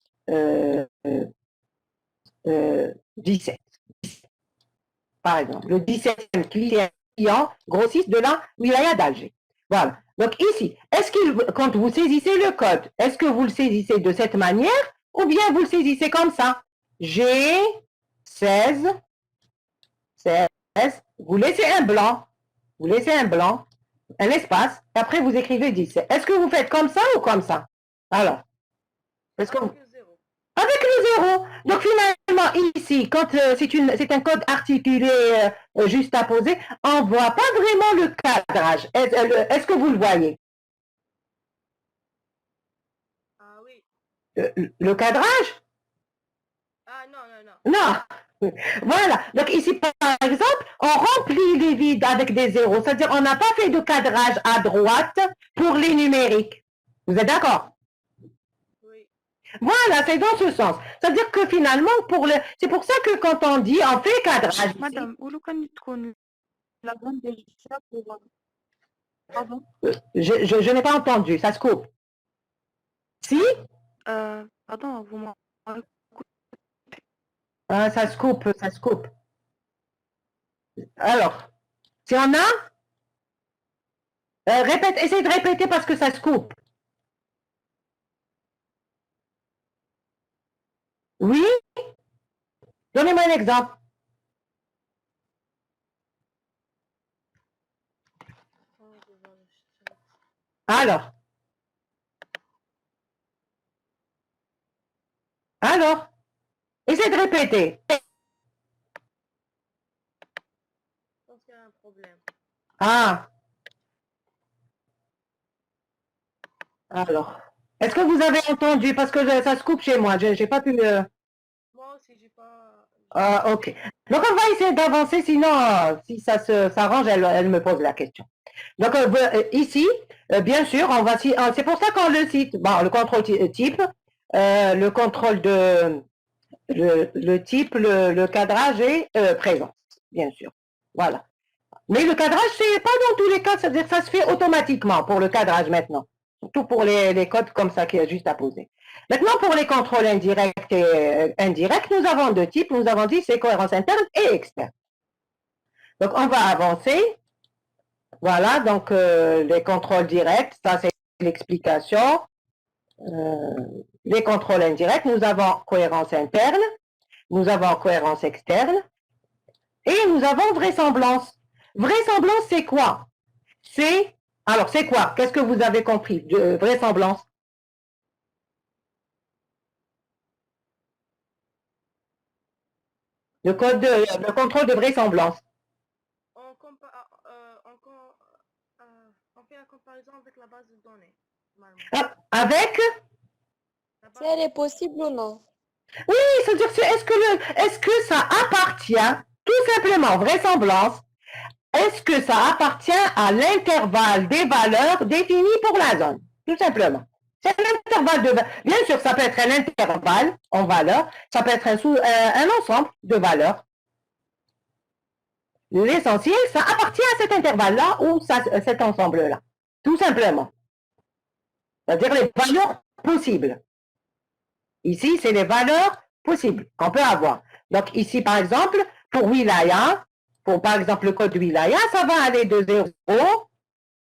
17. Par exemple, le 17e client grossiste de la wilaya d'Alger. Voilà. Donc ici, quand vous saisissez le code, est-ce que vous le saisissez de cette manière ou bien vous le saisissez comme ça? G, 16, vous laissez un blanc, un espace, et après vous écrivez 17. Est-ce que vous faites comme ça ou comme ça? Alors, est-ce que vous... Avec le 0. Donc finalement, ici, quand c'est un code articulé juste à poser, on ne voit pas vraiment le cadrage. Est-ce que vous le voyez? Ah oui. Le cadrage? Ah non. Non. Voilà. Donc ici, par exemple, on remplit les vides avec des zéros. C'est-à-dire on n'a pas fait de cadrage à droite pour les numériques. Vous êtes d'accord? Voilà, c'est dans ce sens. C'est-à-dire que finalement, c'est pour ça que quand on dit, on fait cadrage ici, مدام ولو كان تكون لا زون ديجا بور pardon je n'ai pas entendu, ça se coupe. Si? pardon vous m'avez Ah, ça se coupe, ça se coupe. Alors, s'il y en a, essayez de répéter parce que ça se coupe. Oui? Donnez-moi un exemple. Oh, je vois le chat. Alors, essayez de répéter. Je pense qu'il y a un problème. Ah. Alors, est-ce que vous avez entendu? Parce que ça se coupe chez moi, j'ai pas pu... Moi aussi, j'ai pas... Ah, ok. Donc, on va essayer d'avancer, sinon, si ça s'arrange, elle me pose la question. Donc, ici, bien sûr, on va... c'est pour ça qu'on le cite. Bon, le contrôle type, le contrôle de... Le type, le cadrage et présence, bien sûr. Voilà. Mais le cadrage, c'est pas dans tous les cas, c'est-à-dire que ça se fait automatiquement pour le cadrage maintenant. Surtout pour les codes comme ça qui est juste à poser. Maintenant, pour les contrôles indirects et indirects, nous avons deux types. Nous avons dit c'est cohérence interne et externe. Donc, on va avancer. Voilà, donc les contrôles directs, ça c'est l'explication. Les contrôles indirects, nous avons cohérence interne, nous avons cohérence externe et nous avons vraisemblance. Vraisemblance, c'est quoi? Alors, c'est quoi? Qu'est-ce que vous avez compris de vraisemblance? Le contrôle de vraisemblance. On fait la comparaison avec la base de données. Avec? Si elle est possible ou non? Oui, c'est-à-dire, est-ce que ça appartient, tout simplement, vraisemblance, est-ce que ça appartient à l'intervalle des valeurs définies pour la zone? Tout simplement. C'est l'intervalle de... Bien sûr, ça peut être un intervalle en valeur, ça peut être un ensemble de valeurs. L'essentiel, ça appartient à cet intervalle-là ou cet ensemble-là. Tout simplement. C'est-à-dire les valeurs possibles. Ici, c'est les valeurs possibles qu'on peut avoir. Donc ici, par exemple, pour wilaya, pour par exemple le code wilaya, ça va aller de 0,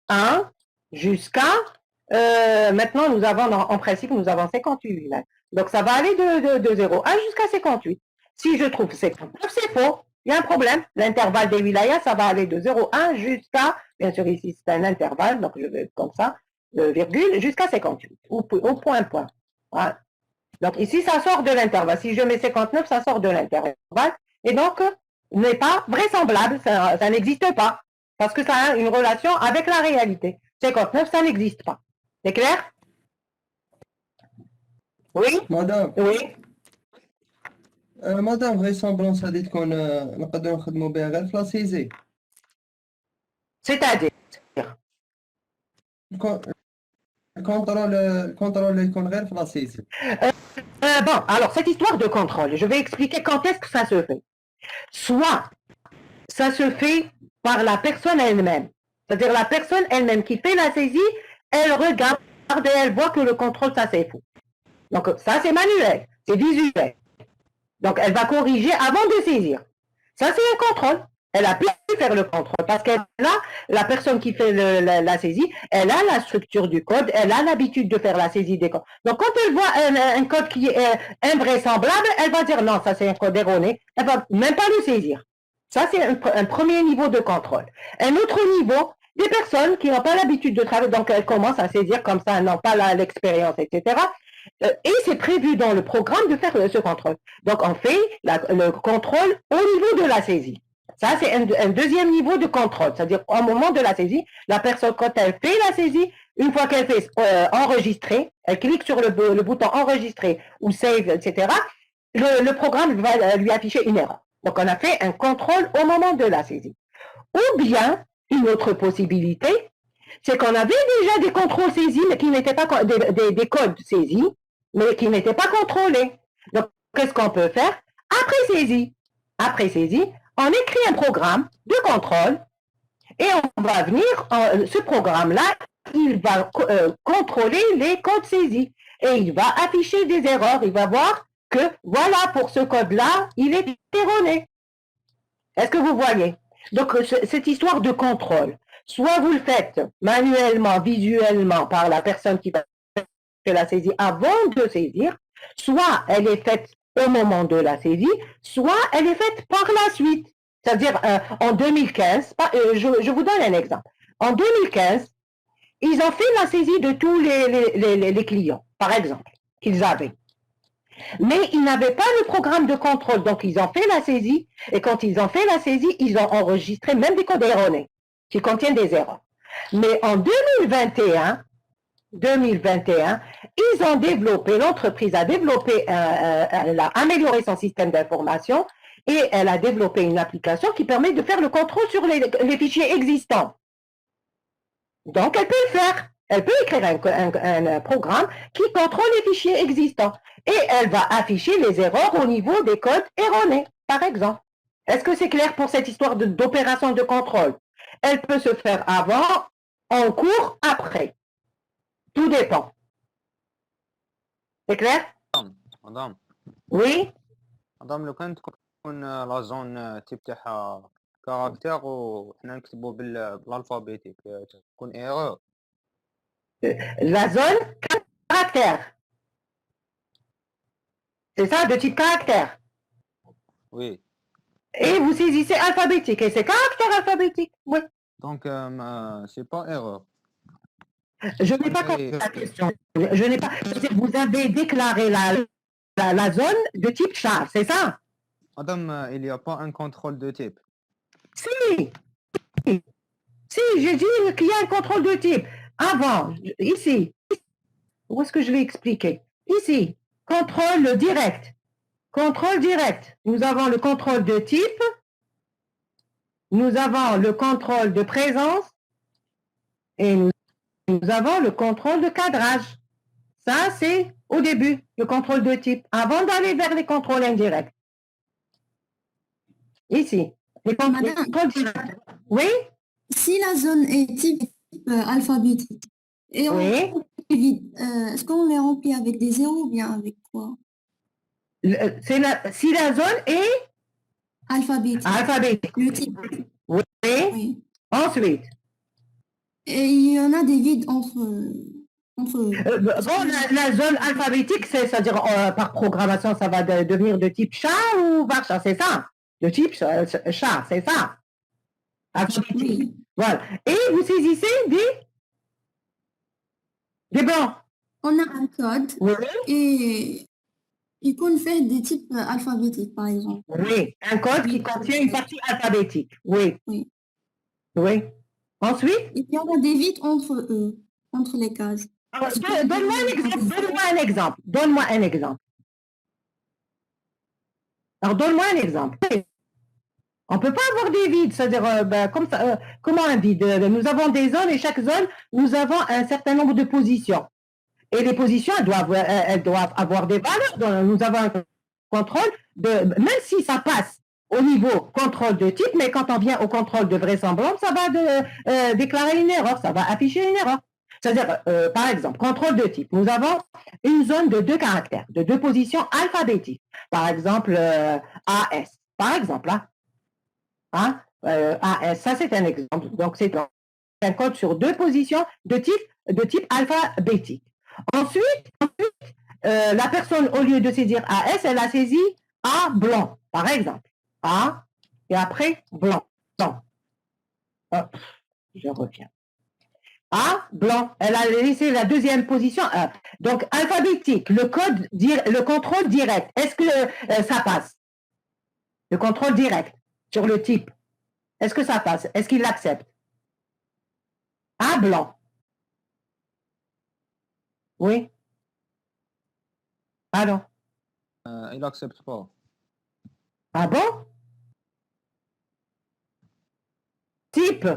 1 jusqu'à... maintenant, nous avons, en principe, nous avons 58 wilayas. Donc ça va aller de 0, 1 jusqu'à 58. Si je trouve 59, c'est faux. Il y a un problème. L'intervalle des wilayas, ça va aller de 0, 1 jusqu'à... Bien sûr, ici, c'est un intervalle, donc je vais comme ça, virgule, jusqu'à 58, au point. Voilà. Donc ici, ça sort de l'intervalle. Si je mets 59, ça sort de l'intervalle. Et donc, n'est pas vraisemblable, ça n'existe pas. Parce que ça a une relation avec la réalité. 59, ça n'existe pas. C'est clair? Oui? مدام Oui? مدام vraisemblance هذه تكون نقدروا نخدموا بها غير في لاسيزي C'est-à-dire? الكونترول اللي يكون غير في لاسيزي. Bon, alors cette histoire de contrôle, je vais expliquer quand est-ce que ça se fait. Soit ça se fait par la personne elle-même, c'est-à-dire la personne elle-même qui fait la saisie, elle regarde et elle voit que le contrôle, ça c'est faux. Donc ça c'est manuel, c'est visuel. Donc elle va corriger avant de saisir. Ça c'est un contrôle. Elle a pu faire le contrôle parce qu'elle a, la personne qui fait la saisie, elle a la structure du code, elle a l'habitude de faire la saisie des codes. Donc quand elle voit un code qui est invraisemblable, elle va dire non, ça c'est un code erroné, elle va même pas le saisir. Ça c'est un premier niveau de contrôle. Un autre niveau, des personnes qui n'ont pas l'habitude de travailler, donc elles commencent à saisir comme ça, elles n'ont pas l'expérience, etc. Et c'est prévu dans le programme de faire ce contrôle. Donc on fait le contrôle au niveau de la saisie. Ça, c'est un deuxième niveau de contrôle. C'est-à-dire, au moment de la saisie, la personne, quand elle fait la saisie, une fois qu'elle fait enregistrer, elle clique sur le bouton enregistrer ou save, etc., le programme va lui afficher une erreur. Donc, on a fait un contrôle au moment de la saisie. Ou bien, une autre possibilité, c'est qu'on avait déjà des contrôles saisis, mais qui n'étaient pas des codes saisis. mais qui n'était pas contrôlé. Donc, qu'est-ce qu'on peut faire? Après saisie, on écrit un programme de contrôle et on va venir, ce programme-là, il va contrôler les codes saisis et il va afficher des erreurs. Il va voir que, voilà, pour ce code-là, il est erroné. Est-ce que vous voyez? Donc, cette histoire de contrôle, soit vous le faites manuellement, visuellement, par la personne qui va faire la saisie avant de saisir, soit elle est faite au moment de la saisie, soit elle est faite par la suite. C'est-à-dire, en 2015, je vous donne un exemple. En 2015, ils ont fait la saisie de tous les clients, par exemple, qu'ils avaient. Mais ils n'avaient pas le programme de contrôle, donc ils ont fait la saisie, et quand ils ont fait la saisie, ils ont enregistré même des codes erronés, qui contiennent des erreurs. Mais en 2021, ils ont développé, l'entreprise a développé, elle a amélioré son système d'information, et elle a développé une application qui permet de faire le contrôle sur les fichiers existants. Donc, elle peut le faire. Elle peut écrire un programme qui contrôle les fichiers existants. Et elle va afficher les erreurs au niveau des codes erronés, par exemple. Est-ce que c'est clair pour cette histoire d'opération de contrôle? Elle peut se faire avant, en cours, après. Tout dépend. C'est clair? مدام Oui? مدام لو كانت تكون لا زون تيب تاعها كاركتير وحنا نكتبو بالالفابيتيك تكون ايرور. La zone caractère. C'est ça, de type caractère. وي Et vous saisissez alphabétique. Et c'est caractère alphabétique. Oui. دونك سي با ايرور. Je n'ai pas compris la question. Je n'ai pas. Vous avez déclaré la zone de type char, c'est ça? مدام il y a pas un contrôle de type. Si. Si, j'ai dit qu'il y a un contrôle de type. Avant, ici. Où est-ce que je vais expliquer? Ici, contrôle direct. Contrôle direct. Nous avons le contrôle de type. Nous avons le contrôle de présence. Et nous avons le contrôle de cadrage. Ça, c'est au début, le contrôle de type, avant d'aller vers les contrôles indirects. Ici, les contrôles directs. Oui? Si la zone est type alphabétique, et Oui. est-ce qu'on les remplit avec des zéros ou bien avec quoi? Si la zone est alphabétique. Le type. Oui. Oui. Ensuite. Et il y en a des vides entre... Bon, la zone alphabétique, c'est-à-dire par programmation, ça va devenir de type chat ou varcha, c'est ça? De type chat, c'est ça? Alphabétique. Oui. Voilà. Et vous saisissez des blancs. On a un code Oui. et il peut faire des types alphabétiques, par exemple. Oui, un code qui contient une partie alphabétique. Oui. Oui. Oui. Ensuite? Il y en a des vides entre eux, entre les cases. Donne-moi un exemple. Donne-moi un exemple. Alors, donne-moi un exemple. On ne peut pas avoir des vides, c'est-à-dire, comme ça, comment un vide? Nous avons des zones et chaque zone, nous avons un certain nombre de positions. Et les positions, elles doivent avoir des valeurs. Donc, nous avons un contrôle, même si ça passe au niveau contrôle de type, mais quand on vient au contrôle de vraisemblance, ça va déclarer une erreur, ça va afficher une erreur. C'est-à-dire, par exemple, contrôle de type. Nous avons une zone de 2 caractères, de 2 positions alphabétiques. Par exemple, AS. Par exemple, là. Hein? AS, ça c'est un exemple. Donc, c'est un code sur 2 positions de type alphabétique. Ensuite, la personne, au lieu de saisir AS, elle a saisi A blanc, par exemple. A, et après blanc. Blanc. Hop, je reviens. A, blanc. Elle a laissé la deuxième position. Donc, alphabétique, le contrôle direct. Est-ce que ça passe? Le contrôle direct sur le type. Est-ce que ça passe? Est-ce qu'il l'accepte? A, blanc. Oui. Alors? Il n'accepte pas. Ah bon? Type.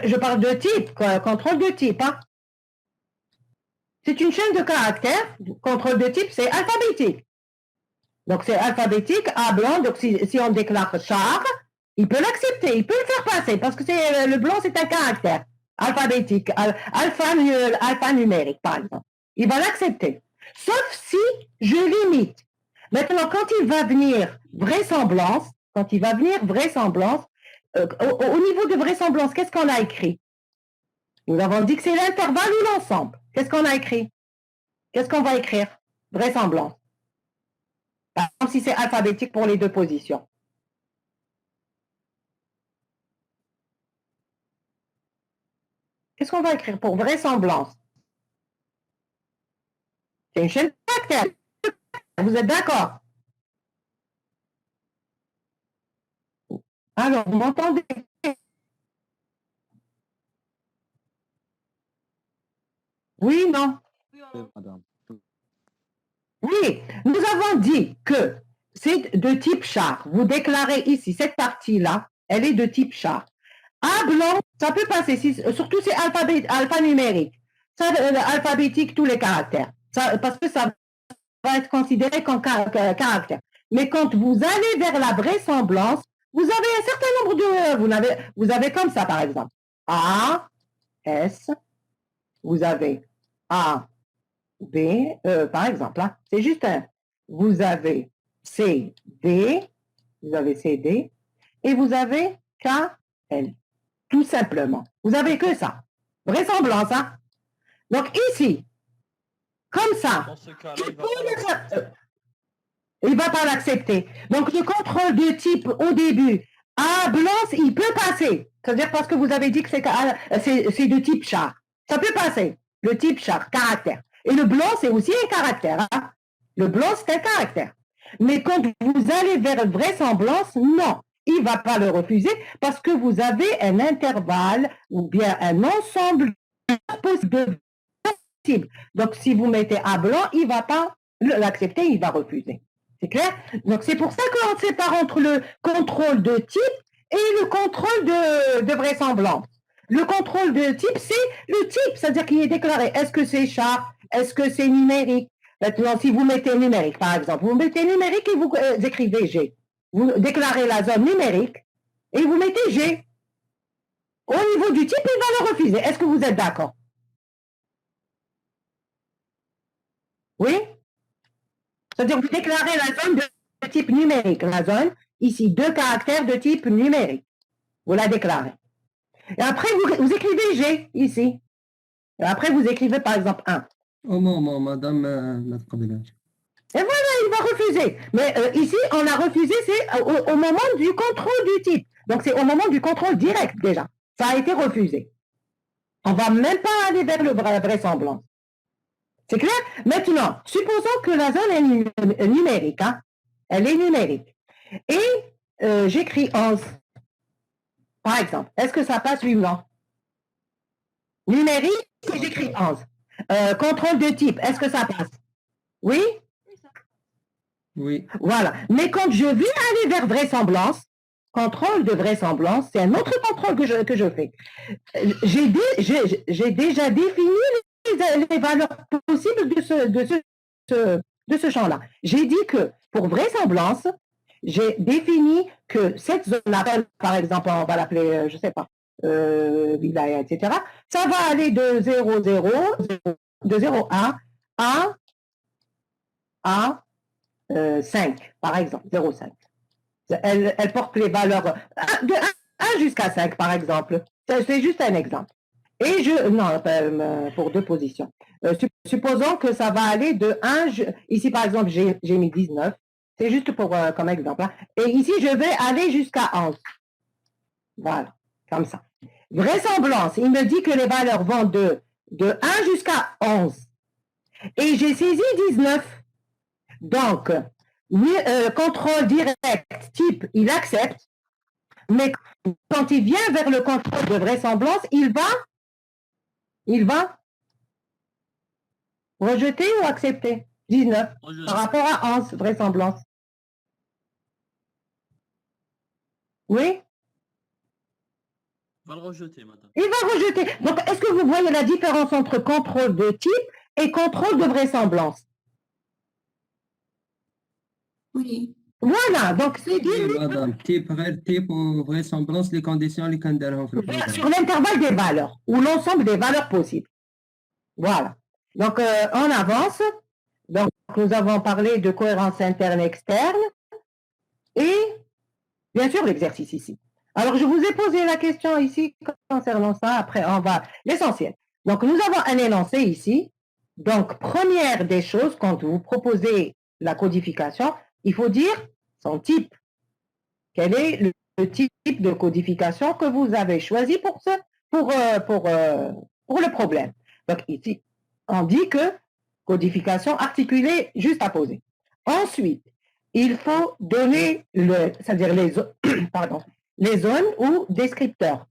Je parle de type, contrôle de type. Hein? C'est une chaîne de caractères. Contrôle de type, c'est alphabétique. Donc, c'est alphabétique, A blanc. Donc, si on déclare char, il peut l'accepter, il peut le faire passer parce que le blanc, c'est un caractère alphabétique, alphanumérique, par exemple. Il va l'accepter. Sauf si je limite. Maintenant, quand il va venir vraisemblance, au niveau de vraisemblance, qu'est-ce qu'on a écrit? Nous avons dit que c'est l'intervalle ou l'ensemble. Qu'est-ce qu'on a écrit? Qu'est-ce qu'on va écrire? Vraisemblance. Par exemple, si c'est alphabétique pour les deux positions. Qu'est-ce qu'on va écrire pour vraisemblance? C'est une chaîne de caractères. Vous êtes d'accord? Alors, vous m'entendez? Oui, non? madame. Oui, nous avons dit que c'est de type char. Vous déclarez ici, cette partie-là, elle est de type char. A blanc, ça peut passer, surtout c'est alphanumérique. Ça, alphabétique, tous les caractères. Parce que ça va être considéré comme caractère. Mais quand vous allez vers la vraisemblance, vous avez un certain nombre de... Vous avez comme ça, par exemple. A, S, vous avez A, B, par exemple, là, c'est juste un. Vous avez C, D, et vous avez K, L. Tout simplement. Vous avez que ça. Vraisemblance, hein? Donc ici, comme ça, Dans ce cas-là, il ne va pas l'accepter. Donc le contrôle de type au début, A blanc, il peut passer. C'est-à-dire parce que vous avez dit que c'est de type char. Ça peut passer. Le type char, caractère. Et le blanc, c'est aussi un caractère. Hein? Le blanc, c'est un caractère. Mais quand vous allez vers vraisemblance, non, il ne va pas le refuser parce que vous avez un intervalle ou bien un ensemble de possibles. Donc, si vous mettez A blanc, il ne va pas l'accepter, il va refuser. C'est clair? Donc, c'est pour ça qu'on sépare entre le contrôle de type et le contrôle de vraisemblance. Le contrôle de type, c'est le type, c'est-à-dire qu'il est déclaré. Est-ce que c'est char? Est-ce que c'est numérique? Maintenant, si vous mettez numérique, par exemple, vous mettez numérique et vous écrivez G. Vous déclarez la zone numérique et vous mettez G. Au niveau du type, il va le refuser. Est-ce que vous êtes d'accord? Oui? C'est-à-dire que vous déclarez la zone de type numérique. La zone, ici, 2 caractères de type numérique. Vous la déclarez. Et après, vous écrivez G, ici. Et après, vous écrivez, par exemple, 1. Au moment, madame, notre problème. Et voilà, il va refuser. Mais ici, on a refusé, c'est au moment du contrôle du type. Donc, c'est au moment du contrôle direct, déjà. Ça a été refusé. On ne va même pas aller vers le vraisemblance. C'est clair? Maintenant, supposons que la zone est numérique. Hein? Elle est numérique. Et j'écris 11. Par exemple, est-ce que ça passe, oui ou non? Numérique, j'écris 11. Contrôle de type, est-ce que ça passe? Oui? Oui. Voilà. Mais quand je vais aller vers vraisemblance, contrôle de vraisemblance, c'est un autre contrôle que je fais. J'ai déjà défini les valeurs possibles de ce champ-là. J'ai dit que pour vraisemblance, j'ai défini que cette zone-là, par exemple, on va l'appeler, je ne sais pas, wilaya, etc., ça va aller de 0,1 à 5, par exemple, 0,5. Elle porte les valeurs de 1 jusqu'à 5, par exemple. C'est juste un exemple. Et non, pour 2 positions. Supposons que ça va aller de 1, ici par exemple, j'ai mis 19. C'est juste comme exemple. Hein. Et ici, je vais aller jusqu'à 11. Voilà, comme ça. Vraisemblance, il me dit que les valeurs vont de 1 jusqu'à 11. Et j'ai saisi 19. Donc, contrôle direct, type, il accepte. Mais quand il vient vers le contrôle de vraisemblance, il va rejeter ou accepter 19 par rapport à 11, vraisemblance. Oui? Va le rejeter, madame. Il va rejeter. Donc, est-ce que vous voyez la différence entre contrôle de type et contrôle de vraisemblance. Oui. Voilà, donc c'est dit Oui, madame. Type ou vraisemblance, les conditions, les candidats. sur l'intervalle des valeurs ou l'ensemble des valeurs possibles. Voilà. Donc, on avance. Donc, nous avons parlé de cohérence interne-externe et bien sûr l'exercice ici. Alors, je vous ai posé la question ici concernant ça. Après, on va l'essentiel. Donc, nous avons un énoncé ici. Donc, première des choses, quand vous proposez la codification, il faut dire son type. Quel est le type de codification que vous avez choisi pour le problème. Donc, ici, on dit que codification articulée juste à poser. Ensuite, il faut donner c'est-à-dire les zones ou descripteurs.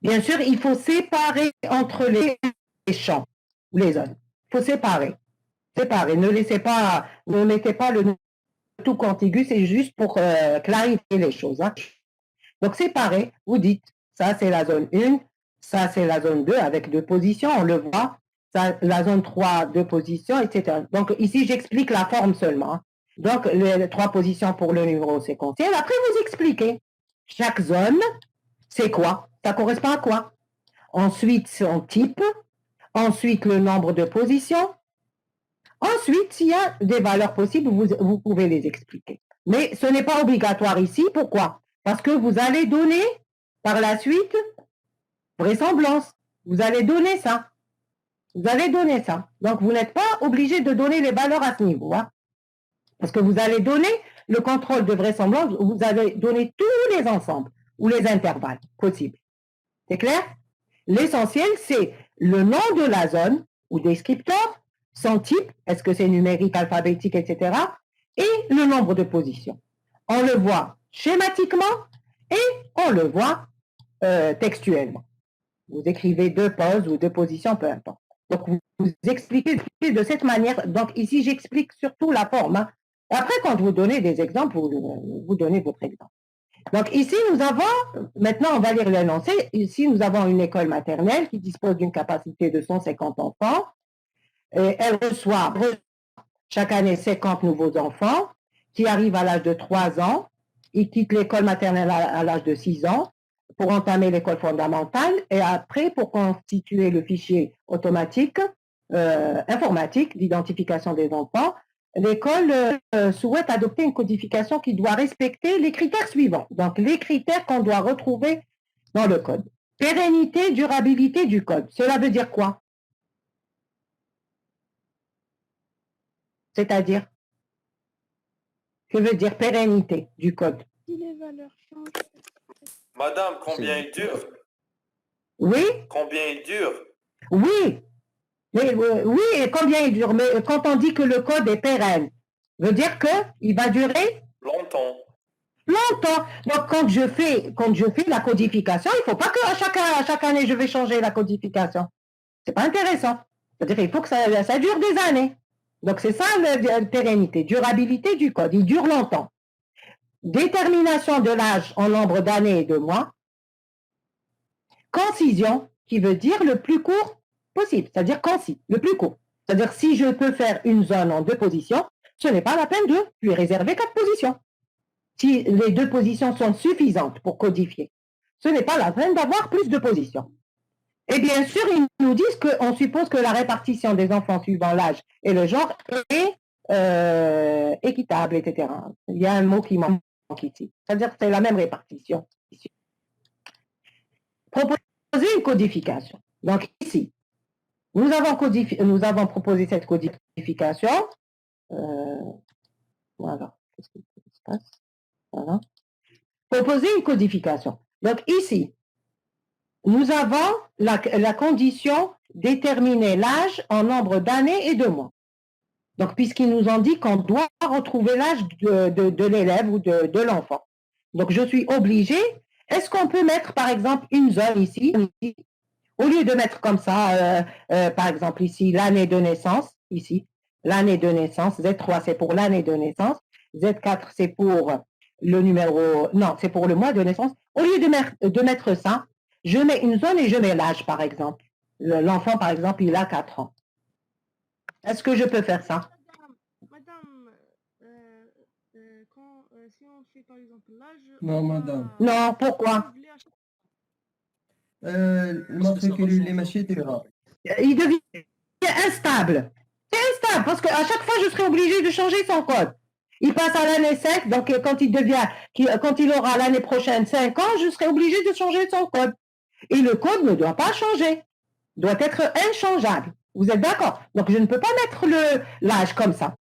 Bien sûr, il faut séparer entre les champs ou les zones. Il faut séparer. Ne mettez pas le tout contigu, c'est juste pour clarifier les choses. Hein. Donc, séparer, vous dites, ça c'est la zone 1, ça c'est la zone 2 avec 2 positions, on le voit, ça, la zone 3, 2 positions, etc. Donc, ici, j'explique la forme seulement. Hein. Donc, les 3 positions pour le numéro séquentiel. Après, vous expliquez. Chaque zone, c'est quoi? Ça correspond à quoi? Ensuite, son type. Ensuite, le nombre de positions. Ensuite, s'il y a des valeurs possibles, vous pouvez les expliquer. Mais ce n'est pas obligatoire ici. Pourquoi? Parce que vous allez donner, par la suite, vraisemblance. Vous allez donner ça. Vous allez donner ça. Donc, vous n'êtes pas obligé de donner les valeurs à ce niveau. Hein? Parce que vous allez donner le contrôle de vraisemblance, vous allez donner tous les ensembles ou les intervalles possibles. C'est clair? L'essentiel, c'est le nom de la zone ou descripteur, son type, est-ce que c'est numérique, alphabétique, etc. Et le nombre de positions. On le voit schématiquement et on le voit textuellement. Vous écrivez 2 pauses ou 2 positions, peu importe. Donc, vous expliquez de cette manière. Donc, ici, j'explique surtout la forme. Hein. Après, quand vous donnez des exemples, vous donnez votre exemple. Donc, ici, nous avons, maintenant, on va lire l'énoncé. Ici, nous avons une école maternelle qui dispose d'une capacité de 150 enfants. Et elle reçoit chaque année 50 nouveaux enfants qui arrivent à l'âge de 3 ans. Ils quittent l'école maternelle à l'âge de 6 ans pour entamer l'école fondamentale et après pour constituer le fichier automatique informatique d'identification des enfants. L'école souhaite adopter une codification qui doit respecter les critères suivants. Donc, les critères qu'on doit retrouver dans le code. Pérennité, durabilité du code. Cela veut dire quoi? C'est-à-dire, que veut dire pérennité du code? Si les valeurs changent. Madame, combien il dure? Oui? Combien il dure? Oui. Mais, oui, et combien il dure? Mais quand on dit que le code est pérenne, veut dire qu'il va durer Longtemps. longtemps. Donc, quand je fais la codification, il ne faut pas que chaque année, je vais changer la codification. Ce n'est pas intéressant. C'est-à-dire qu'il faut que ça dure des années. Donc, c'est ça la pérennité, durabilité du code. Il dure longtemps. Détermination de l'âge en nombre d'années et de mois. Concision, qui veut dire le plus court possible, c'est-à-dire concis, le plus court. C'est-à-dire si je peux faire une zone en 2 positions, ce n'est pas la peine de lui réserver 4 positions. Si les 2 positions sont suffisantes pour codifier, ce n'est pas la peine d'avoir plus de positions. Et bien sûr, ils nous disent qu'on suppose que la répartition des enfants suivant l'âge et le genre est équitable, etc. Il y a un mot qui manque ici. C'est-à-dire que c'est la même répartition. Proposer une codification. Donc ici, nous avons proposé cette codification. Voilà. Qu'est-ce qui se passe? Voilà. Proposer une codification. Donc ici, nous avons la condition déterminer l'âge en nombre d'années et de mois. Donc, puisqu'ils nous ont dit qu'on doit retrouver l'âge de l'élève ou de l'enfant. Donc, je suis obligée. Est-ce qu'on peut mettre, par exemple, une zone ici, au lieu de mettre comme ça, par exemple, ici, l'année de naissance, ici, l'année de naissance, Z3, c'est pour l'année de naissance, Z4, c'est pour le numéro, non, c'est pour le mois de naissance. Au lieu de mettre ça, je mets une zone et je mets l'âge, par exemple. L'enfant, par exemple, il a 4 ans. Est-ce que je peux faire ça? Madame, si on fait par exemple l'âge, Non, madame. Non, pourquoi? الماتريكول اللي ماشي دايره. Il devient instable. C'est instable parce qu'à chaque fois, je serai obligée de changer son code. Il passe à l'année 5, donc quand il aura l'année prochaine 5 ans, je serai obligée de changer son code. Et le code ne doit pas changer, doit être inchangeable. Vous êtes d'accord? Donc, je ne peux pas mettre l'âge comme ça,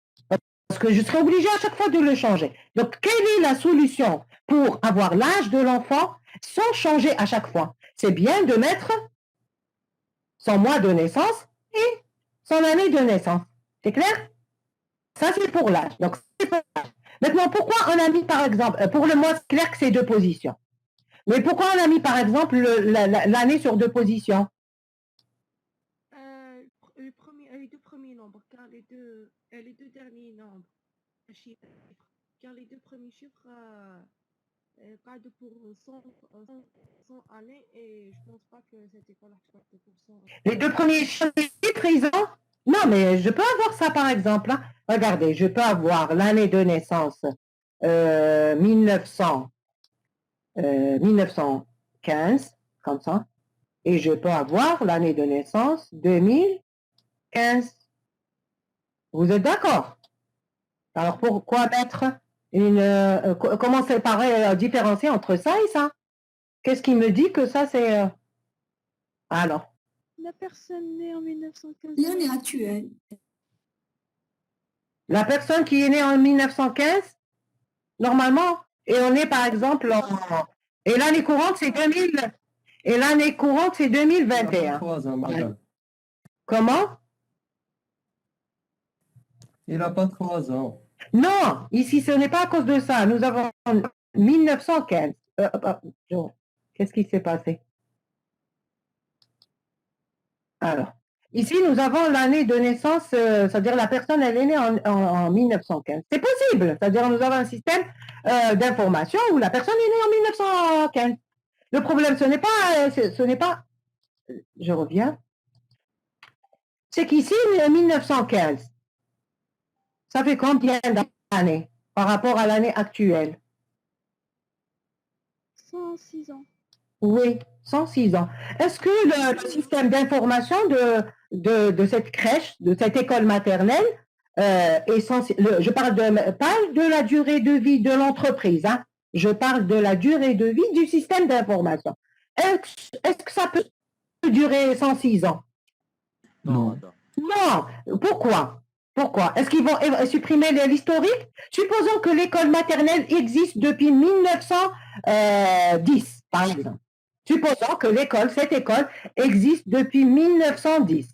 parce que je serai obligée à chaque fois de le changer. Donc, quelle est la solution pour avoir l'âge de l'enfant sans changer à chaque fois? C'est bien de mettre son mois de naissance et son année de naissance. C'est clair? Ça, c'est pour l'âge. Donc, c'est pour l'âge. Maintenant, pourquoi on a mis, par exemple, pour le mois, c'est clair que c'est 2 positions. Mais pourquoi on a mis, par exemple, l'année sur 2 positions? Les 2 premiers nombres, car les deux derniers nombres, car les 2 premiers chiffres cadent pour 100 années et je pense pas que cette école accepte pour 100. Les 2 premiers chiffres, ils ont... Non, mais je peux avoir ça, par exemple. Hein. Regardez, je peux avoir l'année de naissance 1915, comme ça. Et je peux avoir l'année de naissance 2015. Vous êtes d'accord? Alors, pourquoi mettre comment séparer, différencier entre ça et ça? Qu'est-ce qui me dit que ça, c'est... Alors? La personne née en 1915. L'année actuelle. La personne qui est née en 1915, normalement, et on est par exemple et l'année courante, c'est 2000. Et l'année courante, c'est 2021. Comment? Il n'a pas 3 ans. Non, ici, ce n'est pas à cause de ça. Nous avons 1915. Qu'est-ce qui s'est passé? Alors, ici, nous avons l'année de naissance, c'est-à-dire la personne, elle est née en 1915. C'est possible, c'est-à-dire nous avons un système d'information où la personne est née en 1915. Le problème, ce n'est pas, je reviens, c'est qu'ici, 1915, ça fait combien d'années par rapport à l'année actuelle? 106 ans. Oui, 106 ans. Est-ce que le système d'information de cette crèche, de cette école maternelle, je parle pas de la durée de vie de l'entreprise, hein, je parle de la durée de vie du système d'information. Est-ce que ça peut durer 106 ans? Non. Non. Pourquoi? Pourquoi? Est-ce qu'ils vont supprimer l'historique? Supposons que l'école maternelle existe depuis 1910, par exemple. Supposons que cette école existe depuis 1910.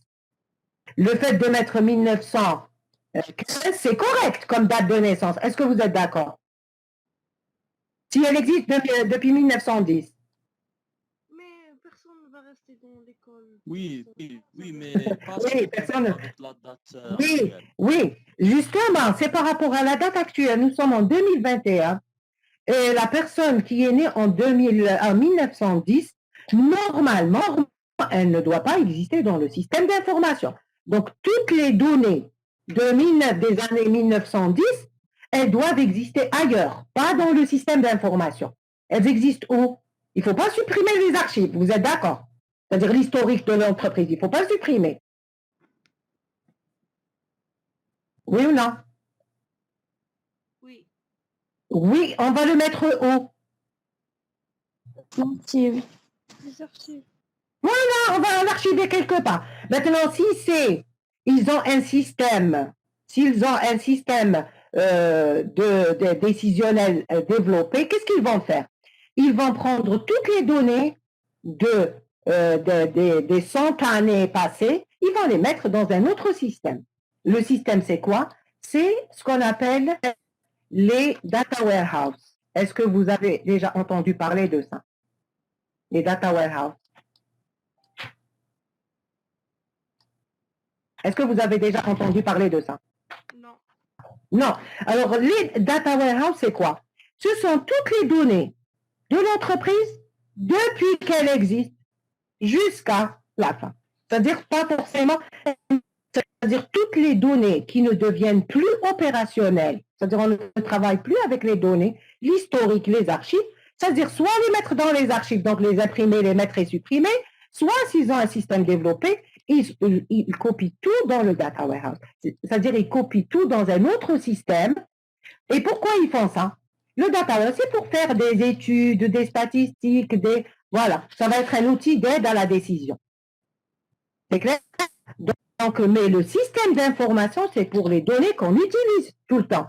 Le fait de mettre 1915, c'est correct comme date de naissance. Est-ce que vous êtes d'accord? Si elle existe depuis 1910. Mais personne ne va rester dans l'école. Oui, mais pas Oui, personne. avec la date Oui, actuelle. oui, justement, c'est par rapport à la date actuelle. Nous sommes en 2021 et la personne qui est née en 1910, normalement, elle ne doit pas exister dans le système d'information. Donc, toutes les données des années 1910, elles doivent exister ailleurs, pas dans le système d'information. Elles existent où? Il ne faut pas supprimer les archives, vous êtes d'accord? C'est-à-dire l'historique de l'entreprise, il ne faut pas le supprimer. Oui ou non? Oui. Oui, on va le mettre où? Archive. Les archives. Voilà, on va l'archiver quelque part. Maintenant, s'ils ont un système décisionnel développé, qu'est-ce qu'ils vont faire? Ils vont prendre toutes les données des 100 années passées, ils vont les mettre dans un autre système. Le système, c'est quoi? C'est ce qu'on appelle les data warehouse. Est-ce que vous avez déjà entendu parler de ça? Les data warehouse. Est-ce que vous avez déjà entendu parler de ça? Non. Non. Alors, les data warehouse, c'est quoi? Ce sont toutes les données de l'entreprise depuis qu'elle existe jusqu'à la fin. C'est-à-dire pas forcément C'est-à-dire toutes les données qui ne deviennent plus opérationnelles, c'est-à-dire on ne travaille plus avec les données, l'historique, les archives, c'est-à-dire soit les mettre dans les archives, donc les imprimer, les mettre et supprimer, soit s'ils ont un système développé, ils copient tout dans le data warehouse. C'est-à-dire ils copient tout dans un autre système. Et pourquoi ils font ça? Le data warehouse, c'est pour faire des études, des statistiques, voilà, ça va être un outil d'aide à la décision. C'est clair? Donc, mais le système d'information, c'est pour les données qu'on utilise tout le temps.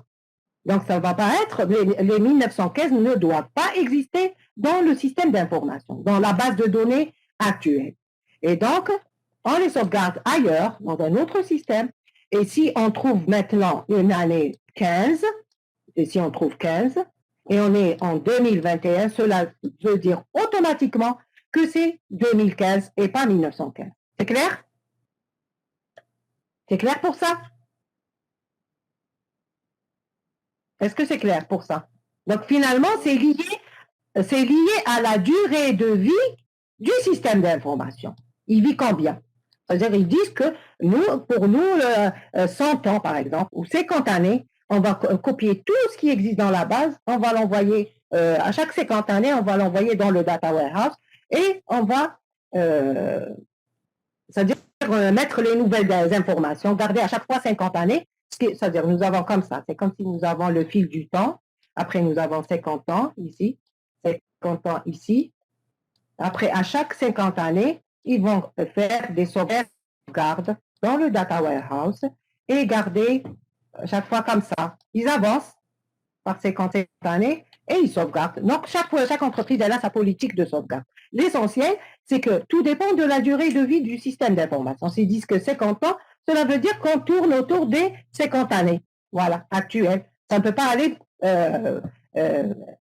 Donc, ça ne va pas être, les 1915 ne doivent pas exister dans le système d'information, dans la base de données actuelle. Et donc, on les sauvegarde ailleurs, dans un autre système. Et si on trouve maintenant une année 15, et si on trouve 15, et on est en 2021, cela veut dire automatiquement que c'est 2015 et pas 1915. C'est clair? C'est clair pour ça? Est-ce que c'est clair pour ça? Donc finalement, c'est lié à la durée de vie du système d'information. Il vit combien? C'est-à-dire, ils disent que pour nous, 100 ans par exemple, ou 50 années, on va copier tout ce qui existe dans la base, on va l'envoyer, à chaque 50 années, on va l'envoyer dans le data warehouse et on va, c'est-à-dire mettre les nouvelles informations, garder à chaque fois 50 années, c'est-à-dire nous avons comme ça, c'est comme si nous avons le fil du temps, après nous avons 50 ans ici, 50 ans ici, après à chaque 50 années, ils vont faire des sauvegardes dans le data warehouse et garder chaque fois comme ça. Ils avancent par 50 années et ils sauvegardent. Donc, chaque entreprise, elle a sa politique de sauvegarde. L'essentiel, c'est que tout dépend de la durée de vie du système d'information. S'ils disent que 50 ans, cela veut dire qu'on tourne autour des 50 années, voilà, actuelles. Ça ne peut pas aller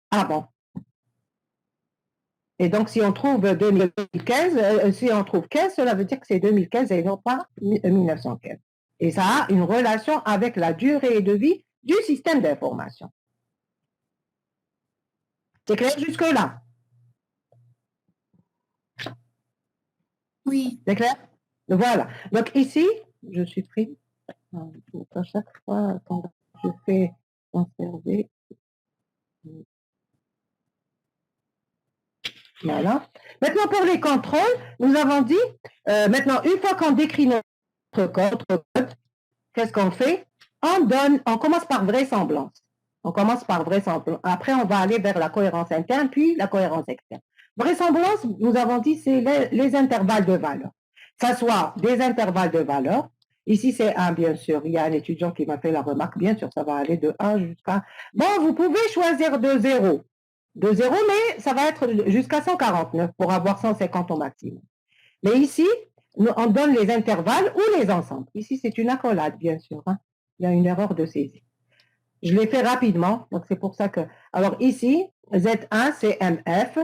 avant. Et donc, si on trouve 2015, si on trouve 15, cela veut dire que c'est 2015 et non pas 1915. Et ça a une relation avec la durée de vie du système d'information. C'est clair jusque-là? Oui. C'est clair? Voilà. Donc ici, je supprime. À chaque fois, quand je fais conserver. Voilà. Maintenant, pour les contrôles, nous avons dit, maintenant, une fois qu'on décrit notre code, qu'est-ce qu'on fait? On commence par vraisemblance. On commence par vraisemblance. Après, on va aller vers la cohérence interne, puis la cohérence externe. Vraisemblance, nous avons dit, c'est les intervalles de valeur. Ça soit des intervalles de valeur. Ici, c'est 1, bien sûr. Il y a un étudiant qui m'a fait la remarque. Bien sûr, ça va aller de 1 jusqu'à... Bon, vous pouvez choisir de 0. De 0, mais ça va être jusqu'à 149 pour avoir 150 au maximum. Mais ici, on donne les intervalles ou les ensembles. Ici, c'est une accolade, bien sûr. Hein. Il y a une erreur de saisie. Je l'ai fait rapidement, donc c'est pour ça que... Alors ici, Z1, c'est MF.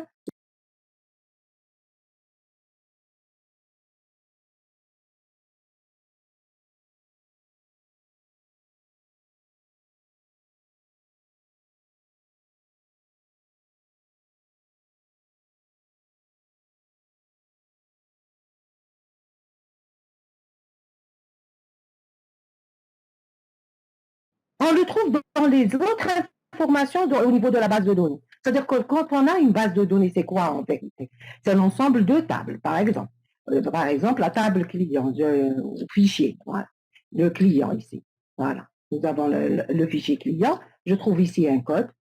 On le trouve dans les autres informations au niveau de la base de données. C'est-à-dire que quand on a une base de données, c'est quoi en vérité? C'est un ensemble de tables, par exemple. Par exemple, la table client, fichier, voilà. Le client ici. Voilà. Nous avons le fichier client. Je trouve ici un code.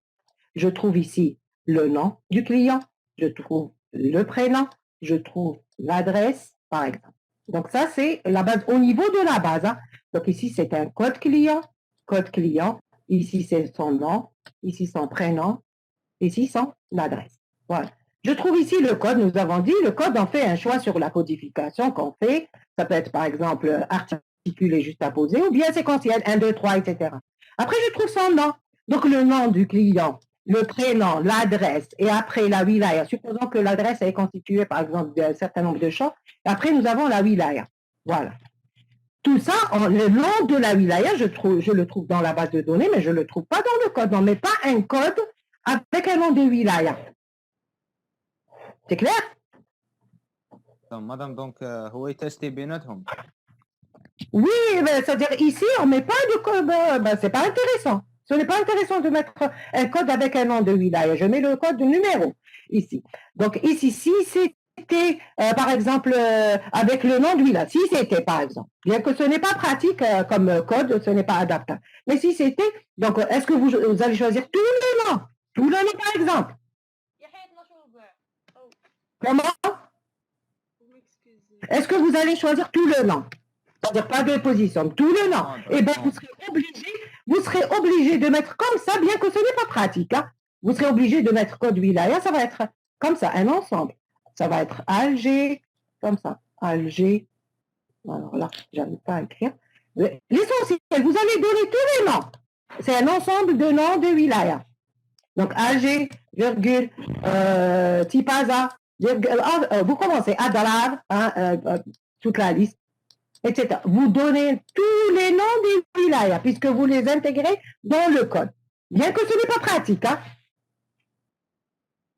Je trouve ici le nom du client. Je trouve le prénom. Je trouve l'adresse, par exemple. Donc ça, c'est la base au niveau de la base. Hein. Donc ici, c'est un code client. Code client, ici c'est son nom, ici son prénom, ici son adresse. Voilà. Je trouve ici le code, nous avons dit, le code, on fait un choix sur la codification qu'on fait. Ça peut être par exemple articulé juste à poser ou bien séquentiel, 1, 2, 3, etc. Après, je trouve son nom. Donc le nom du client, le prénom, l'adresse et après la wilaya. Supposons que l'adresse est constituée par exemple d'un certain nombre de champs. Et après, nous avons la wilaya. Voilà. Tout ça, le nom de la wilaya, je le trouve dans la base de données, mais je ne le trouve pas dans le code. On ne met pas un code avec un nom de wilaya. C'est clair? مدام دونك هو يتستي بيناتهم. Oui, ben, c'est-à-dire ici, on ne met pas de code, ben, c'est pas intéressant. Ce n'est pas intéressant de mettre un code avec un nom de wilaya. Je mets le code de numéro ici. Donc ici, si c'était, par exemple, avec le nom de wilaya, si c'était, par exemple, bien que ce n'est pas pratique comme code, ce n'est pas adaptable. Mais si c'était, donc est-ce que vous allez choisir tous les noms? Tous les noms, par exemple. Comment? Vous m'excusez. Est-ce que vous allez choisir tout le nom? C'est-à-dire pas de position, tout le nom. Eh bien, vous serez obligé de mettre comme ça, bien que ce n'est pas pratique. Hein. Vous serez obligé de mettre code wilaya, ça va être comme ça, un ensemble. Ça va être Alger, comme ça, Alger. Alors là, je n'arrive pas à écrire. L'essentiel, vous allez donner tous les noms. C'est un ensemble de noms de wilaya. Donc, Alger, virgule, Tipaza, virgule, vous commencez Adalar, hein, toute la liste, etc. Vous donnez tous les noms des wilayas, puisque vous les intégrez dans le code. Bien que ce n'est pas pratique. Hein.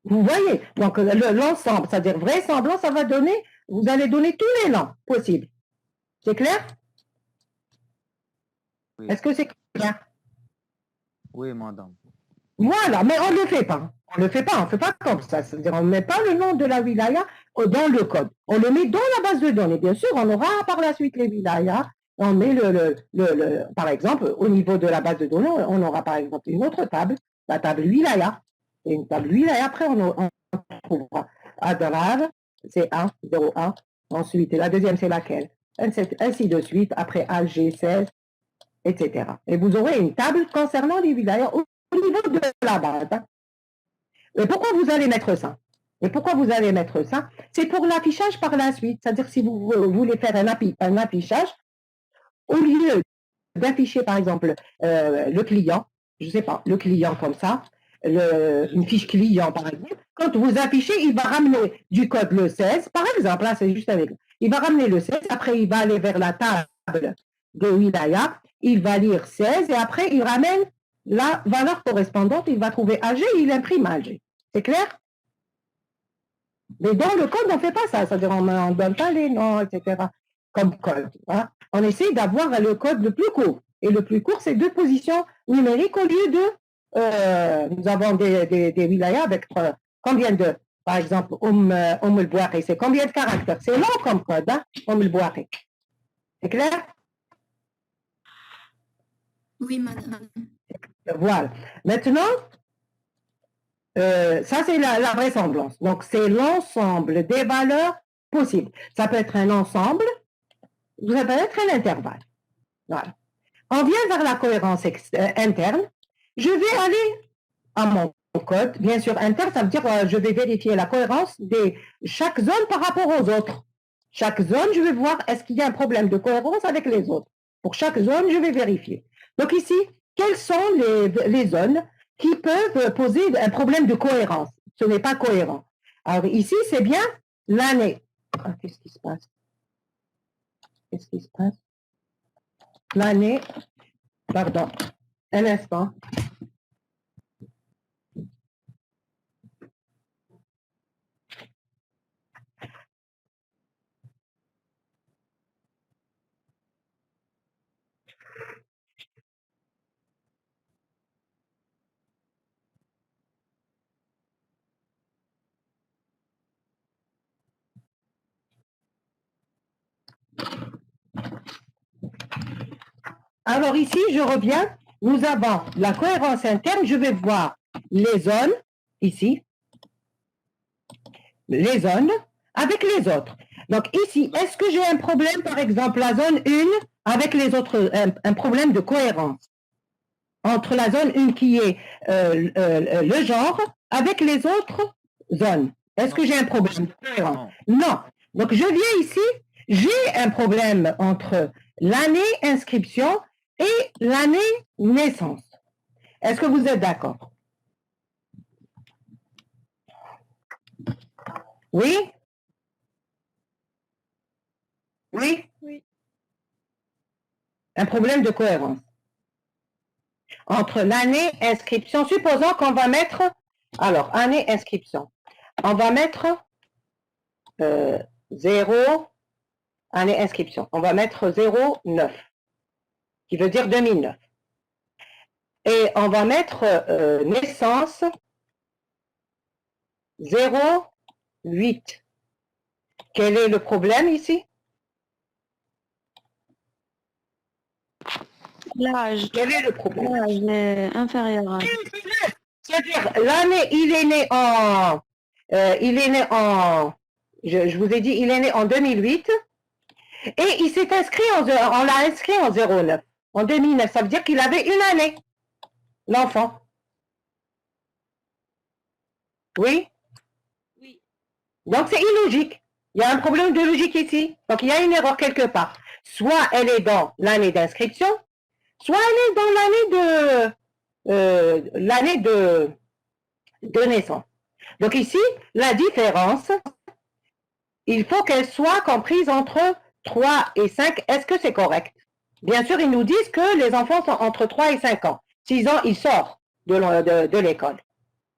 Vous voyez, donc l'ensemble, c'est-à-dire vraisemblance, ça va donner, vous allez donner tous les noms possibles. C'est clair? Oui. Est-ce que c'est clair? Oui, madame. Voilà, mais on ne le fait pas. On ne le fait pas, on ne fait pas comme ça. C'est-à-dire, on ne met pas le nom de la wilaya dans le code. On le met dans la base de données. Bien sûr, on aura par la suite les wilayas. On met par exemple, au niveau de la base de données, on aura par exemple une autre table, la table wilaya. Et une table wilaya, après, on trouvera Adrar, c'est 1, 0, 1. Ensuite, la deuxième, c'est laquelle? Ainsi de suite. Après, Alger, 16, etc. Et vous aurez une table concernant les wilayas au niveau de la base. Hein. Et pourquoi vous allez mettre ça? Et pourquoi vous allez mettre ça? C'est pour l'affichage par la suite. C'est-à-dire si vous voulez faire un affichage, au lieu d'afficher par exemple le client, je ne sais pas, le client comme ça, une fiche client par exemple, quand vous affichez, il va ramener du code le 16, par exemple, là c'est juste avec, il va ramener le 16, après il va aller vers la table de wilaya, il va lire 16 et après il ramène la valeur correspondante, il va trouver AG et il imprime AG. C'est clair? Mais dans le code, on ne fait pas ça. C'est-à-dire, on ne donne pas les noms, etc. comme code. Hein. On essaie d'avoir le code le plus court. Et le plus court, c'est 2 positions numériques au lieu de... nous avons des wilayas avec combien de... Par exemple, el-Bouakhi, c'est combien de caractères? C'est long comme code, hein, el-Bouakhi. C'est clair? Oui, madame. Voilà. Maintenant, ça c'est la vraisemblance. Donc c'est l'ensemble des valeurs possibles. Ça peut être un ensemble, ça peut être un intervalle. Voilà. On vient vers la cohérence interne. Je vais aller à mon code. Bien sûr, interne, ça veut dire je vais vérifier la cohérence de chaque zone par rapport aux autres. Chaque zone, je vais voir est-ce qu'il y a un problème de cohérence avec les autres. Pour chaque zone, je vais vérifier. Donc ici, quelles sont les zones qui peuvent poser un problème de cohérence? Ce n'est pas cohérent. Alors ici, c'est bien l'année. Ah, qu'est-ce qui se passe? Qu'est-ce qui se passe? L'année, pardon, un instant. Alors ici, je reviens. Nous avons la cohérence interne. Je vais voir les zones, ici, les zones avec les autres. Donc ici, est-ce que j'ai un problème, par exemple, la zone 1 avec les autres, un problème de cohérence entre la zone 1 qui est le genre avec les autres zones? Est-ce que j'ai un problème de cohérence? Non. Donc je viens ici, j'ai un problème entre l'année inscription et l'année naissance. Est-ce que vous êtes d'accord? Oui? Oui? Oui. Un problème de cohérence. Entre l'année inscription, supposons qu'on va mettre, alors, année inscription, on va mettre 0, année inscription. On va mettre 09, qui veut dire 2009. Et on va mettre naissance 08. Quel est le problème ici? L'âge. Quel est le problème? L'âge est inférieur à... C'est-à-dire, l'année, il est né en, je vous ai dit, il est né en 2008 et il s'est inscrit, on l'a inscrit en 09, en 2009. Ça veut dire qu'il avait une année, l'enfant. Oui? Oui. Donc, c'est illogique. Il y a un problème de logique ici. Donc, il y a une erreur quelque part. Soit elle est dans l'année d'inscription, soit elle est dans l'année de naissance. Donc ici, la différence, il faut qu'elle soit comprise entre 3 et 5. Est-ce que c'est correct? Bien sûr, ils nous disent que les enfants sont entre 3 et 5 ans. 6 ans, ils sortent de l'école.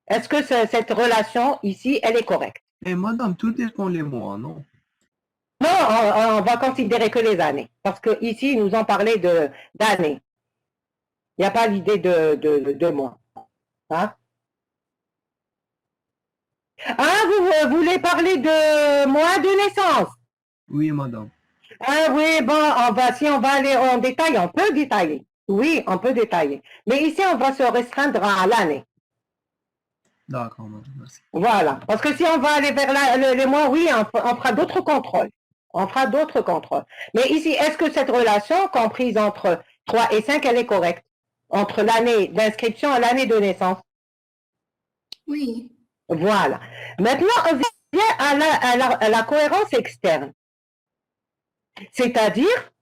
Est-ce que cette relation ici, elle est correcte? Et madame, tout dépend les mois, non? Non, on va considérer que les années. Parce que ici, ils nous ont parlé d'années. Il n'y a pas l'idée de mois. Hein? Ah, vous voulez parler de mois de naissance? Oui, madame. Ah oui, bon, si on va aller en détail, on peut détailler. Oui, on peut détailler. Mais ici, on va se restreindre à l'année. D'accord, madame, merci. Voilà. Parce que si on va aller vers les mois, oui, on fera d'autres contrôles. On fera d'autres contrôles. Mais ici, est-ce que cette relation, comprise entre 3 et 5, elle est correcte? Entre l'année d'inscription et l'année de naissance? Oui. Voilà. Maintenant, on vient à la cohérence externe. C'est-à-dire,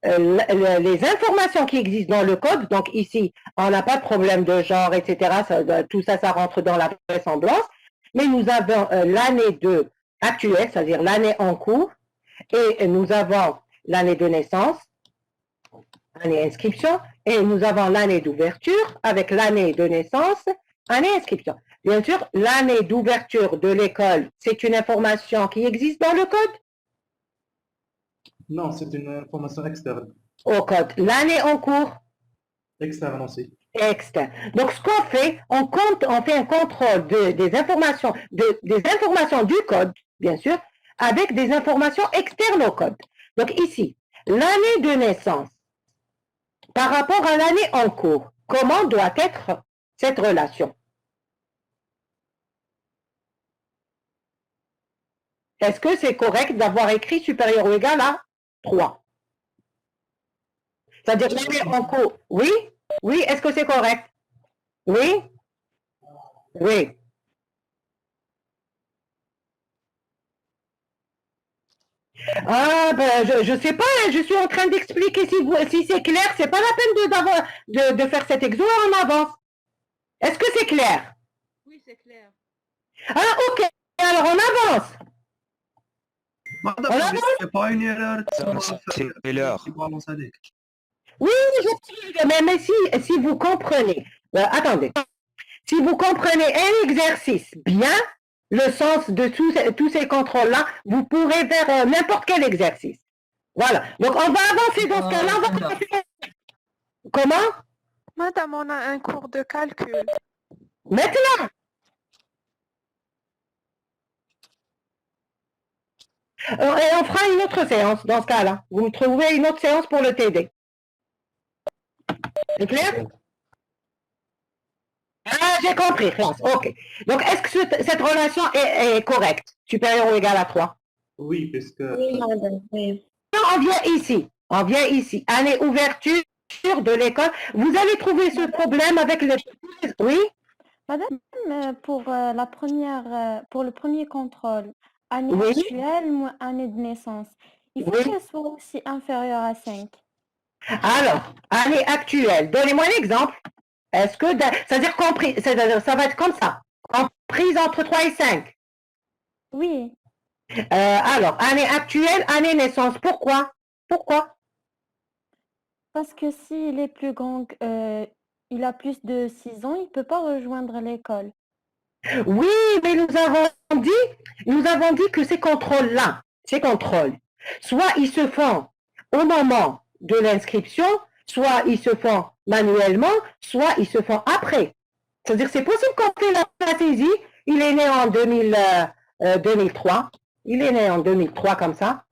les informations qui existent dans le code, donc ici, on n'a pas de problème de genre, etc. Tout ça, ça rentre dans la vraisemblance. Mais nous avons l'année actuelle, c'est-à-dire l'année en cours, et nous avons l'année de naissance, année inscription, et nous avons l'année d'ouverture avec l'année de naissance, année inscription. Bien sûr, l'année d'ouverture de l'école, c'est une information qui existe dans le code? Non, c'est une information externe. Au code. L'année en cours? Externe aussi. Externe. Donc, ce qu'on fait, on fait un contrôle des informations du code, bien sûr, avec des informations externes au code. Donc, ici, l'année de naissance par rapport à l'année en cours, comment doit être cette relation? Est-ce que c'est correct d'avoir écrit supérieur ou égal à 3? C'est-à-dire l'année en cours. Oui? Oui, est-ce que c'est correct? Oui? Oui. Ah, ben, je ne sais pas, hein, je suis en train d'expliquer si c'est clair, c'est pas la peine de faire cet exo en avance. Est-ce que c'est clair? Oui, c'est clair. Ah, ok, alors on avance. Madame, c'est pas une erreur. C'est l'heure. Oui, je sais, mais si vous comprenez, attendez, si vous comprenez un exercice bien, le sens de tous ces contrôles-là, vous pourrez faire n'importe quel exercice. Voilà. Donc, on va avancer dans ce cas-là. On va commencer. Comment? Madame, on a un cours de calcul. Maintenant. Et on fera une autre séance dans ce cas-là. Vous me trouvez une autre séance pour le TD. C'est clair? Ah, j'ai compris, France. OK. Donc, est-ce que cette relation est correcte? Supérieure ou égale à 3? Oui, puisque... Oui, madame. Oui. On vient ici. On vient ici. Année ouverture de l'école. Vous allez trouver ce problème avec le... Oui? Madame, pour le premier contrôle, année Oui. actuelle ou année de naissance, il faut Oui. qu'elle soit aussi inférieure à 5. Alors, année actuelle. Donnez-moi un exemple. Est-ce que... C'est-à-dire compris... C'est-à-dire, ça va être comme ça. Comprise entre 3 et 5. Oui, Alors, année actuelle, année naissance. Pourquoi? Pourquoi? parce que s'il est plus grand, il a plus de 6 ans, il ne peut pas rejoindre l'école. Oui, mais nous avons dit que ces contrôles-là, ces contrôles, Soit ils se font au moment de l'inscription, soit ils se font manuellement, soit ils se font après. C'est-à-dire c'est possible qu'on fait la saisie, il est né en 2003, il est né en 2003 comme ça,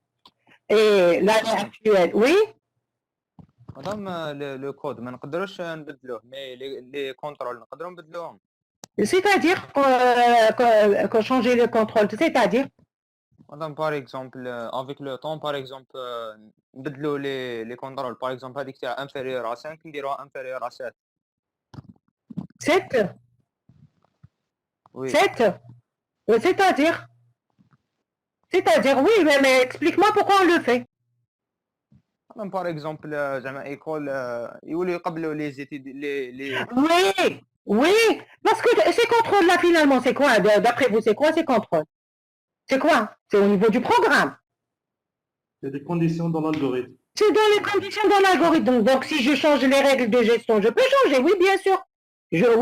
et l'année actuelle, oui, مدام لو كود ما نقدروش نبدلوه مي لي كونترول نقدروا نبدلوهم. c'est-à-dire qu'on changeait le contrôle, c'est-à-dire مدام par exemple avec le temps par exemple نبدلوا لي كونترول par exemple هذيك تاع inférieur à 5 نديروها inférieur à 7. 7, Oui. 7, c'est-à-dire oui, mais explique-moi pourquoi on le fait. مدام par exemple زعما ايكول يوليو يقبلوا لي زيتيد لي Oui, parce que ces contrôles-là, finalement, c'est quoi? D'après vous, c'est quoi ces contrôles? C'est quoi? C'est au niveau du programme. Il y a des conditions dans l'algorithme. C'est dans les conditions de l'algorithme. Donc, si je change les règles de gestion, je peux changer, oui, bien sûr.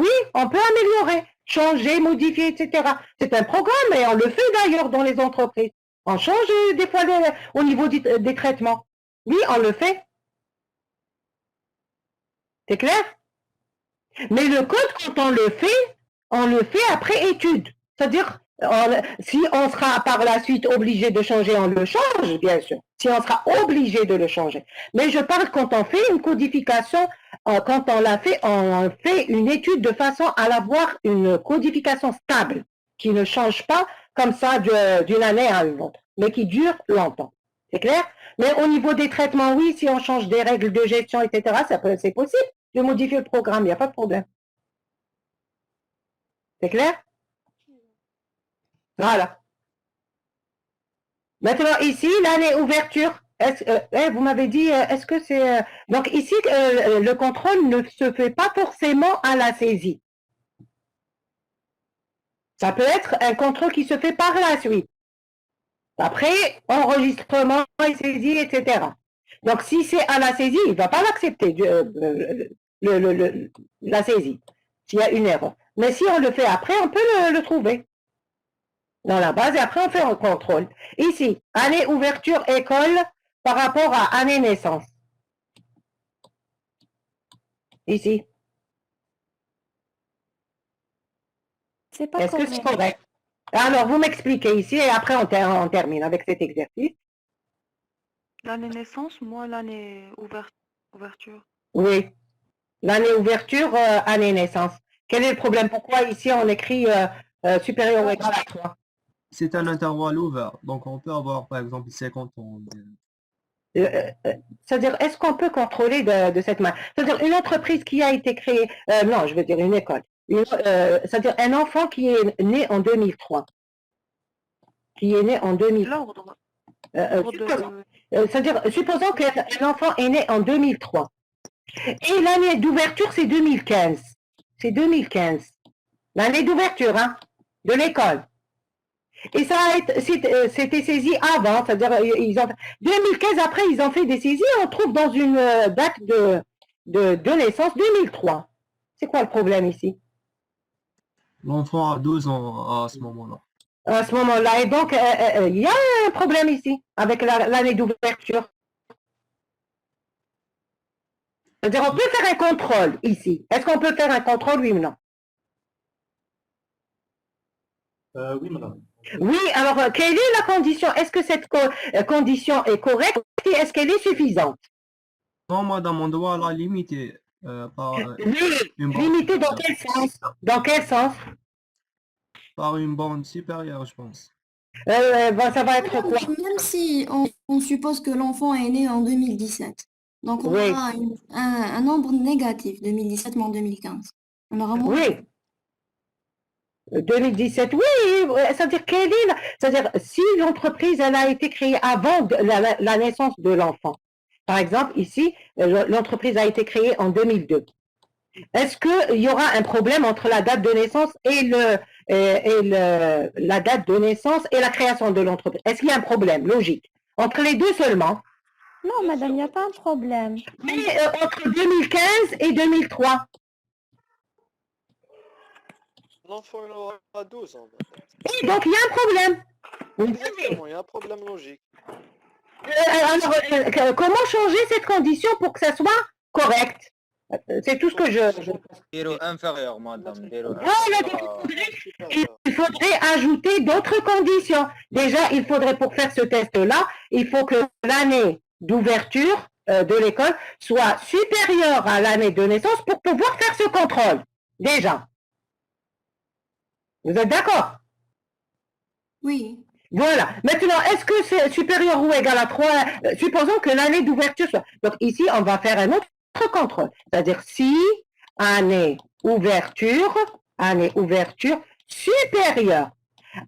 Oui, on peut améliorer, changer, modifier, etc. C'est un programme et on le fait d'ailleurs dans les entreprises. On change des fois au niveau des traitements. Oui, on le fait. C'est clair? Mais le code, quand on le fait après étude. C'est-à-dire, si on sera par la suite obligé de changer, on le change, bien sûr. Si on sera obligé de le changer. Mais je parle quand on fait une codification, quand on l'a fait, on fait une étude de façon à avoir une codification stable, qui ne change pas comme ça d'une année à une autre, mais qui dure longtemps. C'est clair? Mais au niveau des traitements, oui, si on change des règles de gestion, etc., c'est possible de modifier le programme, il n'y a pas de problème. C'est clair? Voilà. Maintenant, ici, l'année ouverture, vous m'avez dit, est-ce que c'est... donc ici, le contrôle ne se fait pas forcément à la saisie. Ça peut être un contrôle qui se fait par la suite. Après, enregistrement et saisie, etc. Donc, si c'est à la saisie, il ne va pas l'accepter, la saisie, s'il y a une erreur. Mais si on le fait après, on peut le trouver dans la base et après on fait un contrôle. Ici, année ouverture école par rapport à année naissance. Ici. C'est pas Est-ce que c'est correct. correct? Alors, vous m'expliquez ici et après on termine avec cet exercice. L'année naissance, moi l'année ouverture. Oui. L'année ouverture, année naissance. Quel est le problème? Pourquoi ici on écrit supérieur ou égal à 3? C'est un intervalle ouvert, donc on peut avoir par exemple 50 ans. C'est-à-dire, est-ce qu'on peut contrôler de cette manière? C'est-à-dire, une entreprise qui a été créée, non, je veux dire une école, c'est-à-dire un enfant qui est né en 2003, qui est né en 2000. L'ordre. C'est-à-dire, supposons qu'un enfant est né en 2003. Et l'année d'ouverture, c'est 2015. C'est 2015. L'année d'ouverture, hein, de l'école. Et ça a été, c'était saisi avant, c'est-à-dire, 2015, après, ils ont fait des saisies, on trouve dans une date de naissance 2003. C'est quoi le problème ici? L'enfant a 12 ans à ce moment-là. À ce moment-là. Et donc, il y a un problème ici, avec l'année d'ouverture. C'est-à-dire, on peut faire un contrôle ici. Est-ce qu'on peut faire un contrôle, oui ou non? Oui, madame. Oui, alors, quelle est la condition? Est-ce que cette condition est correcte et est-ce qu'elle est suffisante? Non, madame, on doit la limiter par une bande Limiter dans quel sens? Dans quel sens? par une bande supérieure, je pense. Bon, ça va être quoi? Même si on suppose que l'enfant est né en 2017, donc on Oui. aura un nombre négatif, 2017 moins 2015. On aura moins. Oui. 2017, oui, c'est-à-dire c'est-à-dire si l'entreprise elle a été créée avant la naissance de l'enfant. Par exemple, ici, l'entreprise a été créée en 2002. Est-ce qu'il y aura un problème entre la date de naissance et la date de naissance et la création de l'entreprise? Est-ce qu'il y a un problème logique entre les deux seulement? Non, madame, il n'y a pas un problème. Mais entre 2015 et 2003. L'enfant il aura 12 ans. Et donc il y a un problème. Exactement, il y a un problème logique. Alors, comment changer cette condition pour que ça soit correct? C'est tout ce que je... ديرو inférieur madame ديرو Voilà, il faudrait ajouter d'autres conditions. Déjà, il faudrait, pour faire ce test-là, il faut que l'année d'ouverture de l'école soit supérieure à l'année de naissance pour pouvoir faire ce contrôle. Déjà. Vous êtes d'accord? Oui. Voilà. Maintenant, est-ce que c'est supérieur ou égal à 3? Supposons que l'année d'ouverture soit... Donc ici, on va faire un autre contrôle. C'est-à-dire si année ouverture supérieure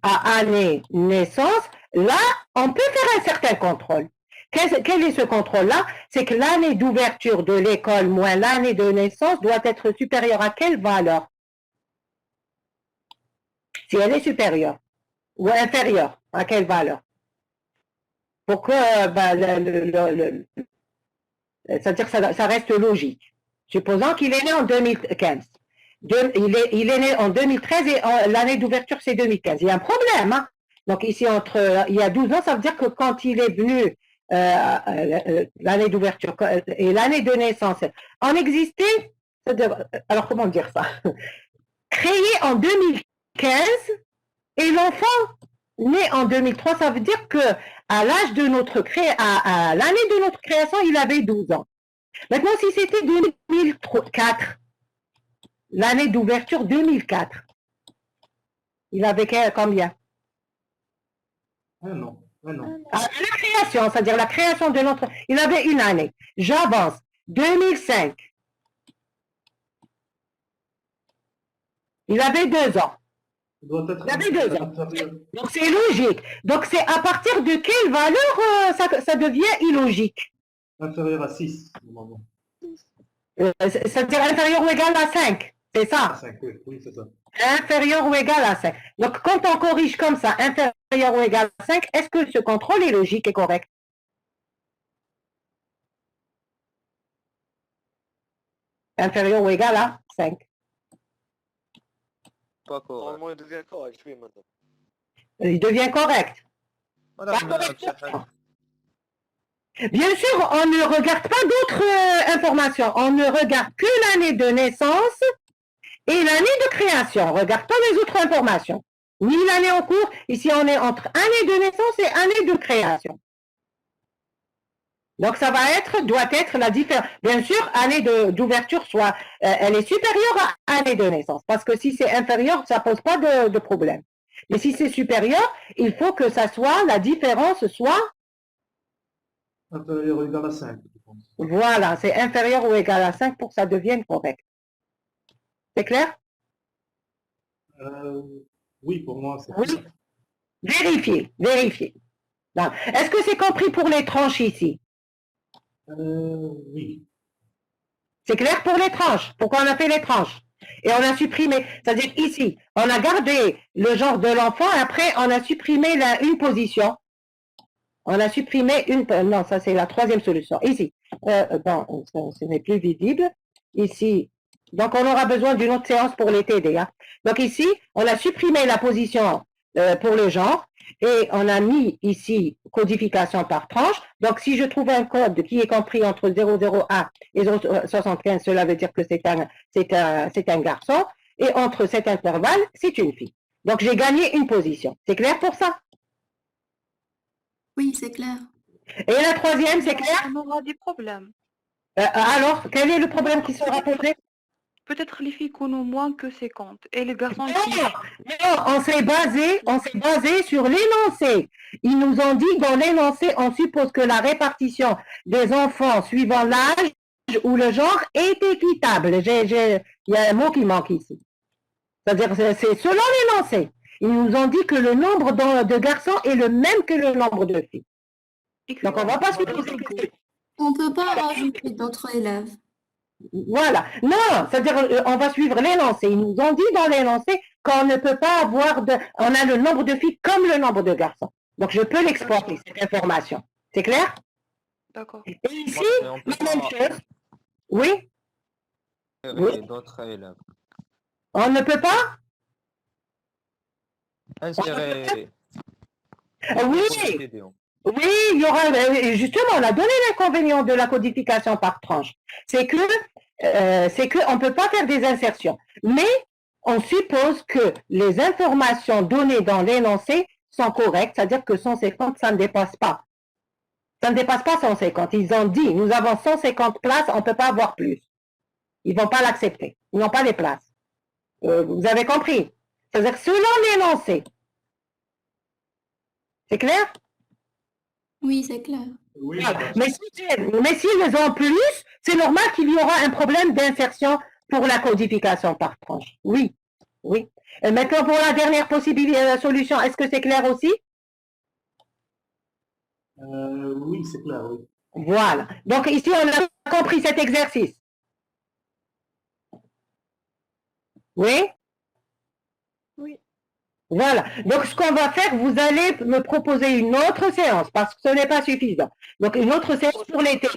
à année naissance, là, on peut faire un certain contrôle. Quel est ce contrôle-là? C'est que l'année d'ouverture de l'école moins l'année de naissance doit être supérieure à quelle valeur? Si elle est supérieure ou inférieure, à quelle valeur? Pour que c'est-à-dire que ça reste logique. Supposons qu'il est né en 2015. Il est né en 2013 et l'année d'ouverture, c'est 2015. Il y a un problème. Hein? Donc ici, il y a 12 ans, ça veut dire que quand il est venu, l'année d'ouverture et l'année de naissance, en existait, alors comment dire ça? Créé en 2015 et l'enfant né en 2003, ça veut dire que à l'âge de à l'année de notre création, il avait 12 ans. Maintenant, si c'était 2004, l'année d'ouverture 2004, il avait combien? Un an. La création, c'est-à-dire la création de notre... Il avait une année. J'avance. 2005. Il avait 2 ans. Il avait 2 ans. Donc c'est logique. Donc c'est à partir de quelle valeur ça devient illogique? Inférieur à 6, normalement. C'est-à-dire inférieur ou égal à 5. C'est ça? À 5, oui, c'est ça. Inférieur ou égal à 5. Donc quand on corrige comme ça, inférieur ou égal à 5, est-ce que ce contrôle est logique et correct? Inférieur ou égal à 5. pas correct. Normalement, il devient correct, oui, madame. Il devient correct. Bien sûr, on ne regarde pas d'autres informations. On ne regarde que l'année de naissance et l'année de création. On ne regarde pas les autres informations. Ni l'année en cours. Ici, on est entre année de naissance et année de création. Donc, ça doit être la différence. Bien sûr, année d'ouverture, soit elle est supérieure à année de naissance. Parce que si c'est inférieur, ça ne pose pas de problème. Mais si c'est supérieur, il faut que ça soit, la différence soit... Inférieur ou égal à 5, je pense. Voilà, c'est inférieur ou égal à 5 pour que ça devienne correct. C'est clair? Oui, pour moi, c'est Oui. Vérifiez. Est-ce que c'est compris pour les tranches ici? Oui. C'est clair pour les tranches? Pourquoi on a fait les tranches? Et on a supprimé, c'est-à-dire ici, on a gardé le genre de l'enfant, après on a supprimé une position. On a supprimé non, ça c'est la troisième solution. Ici, ce n'est plus visible. Ici, donc on aura besoin d'une autre séance pour les TD. Hein. Donc ici, on a supprimé la position pour le genre et on a mis ici codification par tranche. Donc si je trouve un code qui est compris entre 001 et 075, cela veut dire que c'est un garçon et entre cet intervalle, c'est une fille. Donc j'ai gagné une position. C'est clair pour ça? Oui, c'est clair. Et la troisième, c'est clair? On aura des problèmes. Alors, quel est le problème qui sera posé? Peut-être les filles connaissent moins que 50 et les garçons Non, on s'est basé sur l'énoncé. Ils nous ont dit dans l'énoncé, on suppose que la répartition des enfants suivant l'âge ou le genre est équitable. Il y a un mot qui manque ici. C'est-à-dire, c'est selon l'énoncé. Ils nous ont dit que le nombre de garçons est le même que le nombre de filles. Donc, on ne va pas supposer que... On ne peut pas rajouter d'autres élèves. Voilà. Non, c'est-à-dire on va suivre l'énoncé. Ils nous ont dit dans l'énoncé qu'on ne peut pas avoir on a le nombre de filles comme le nombre de garçons. Donc je peux l'exporter, cette information. C'est clair? D'accord. Et ici, la même chose. Oui? D'autres élèves. On ne peut pas? Insérer. Oui. Oui, il y aura, justement, on a donné l'inconvénient de la codification par tranche. C'est que on ne peut pas faire des insertions. Mais on suppose que les informations données dans l'énoncé sont correctes, c'est-à-dire que 150, ça ne dépasse pas. Ça ne dépasse pas 150. Ils ont dit, nous avons 150 places, on ne peut pas avoir plus. Ils ne vont pas l'accepter. Ils n'ont pas les places. Vous avez compris? C'est-à-dire que selon l'énoncé. C'est clair? Oui, c'est clair. Oui, Mais s'ils ont plus, c'est normal qu'il y aura un problème d'insertion pour la codification par tranche. Oui, oui. Et maintenant, pour la dernière possibilité, solution, est-ce que c'est clair aussi? oui, c'est clair, oui. Voilà. Donc ici, on a compris cet exercice. Oui? Oui. Voilà. Donc, ce qu'on va faire, vous allez me proposer une autre séance parce que ce n'est pas suffisant. Donc, une autre séance pour l'été.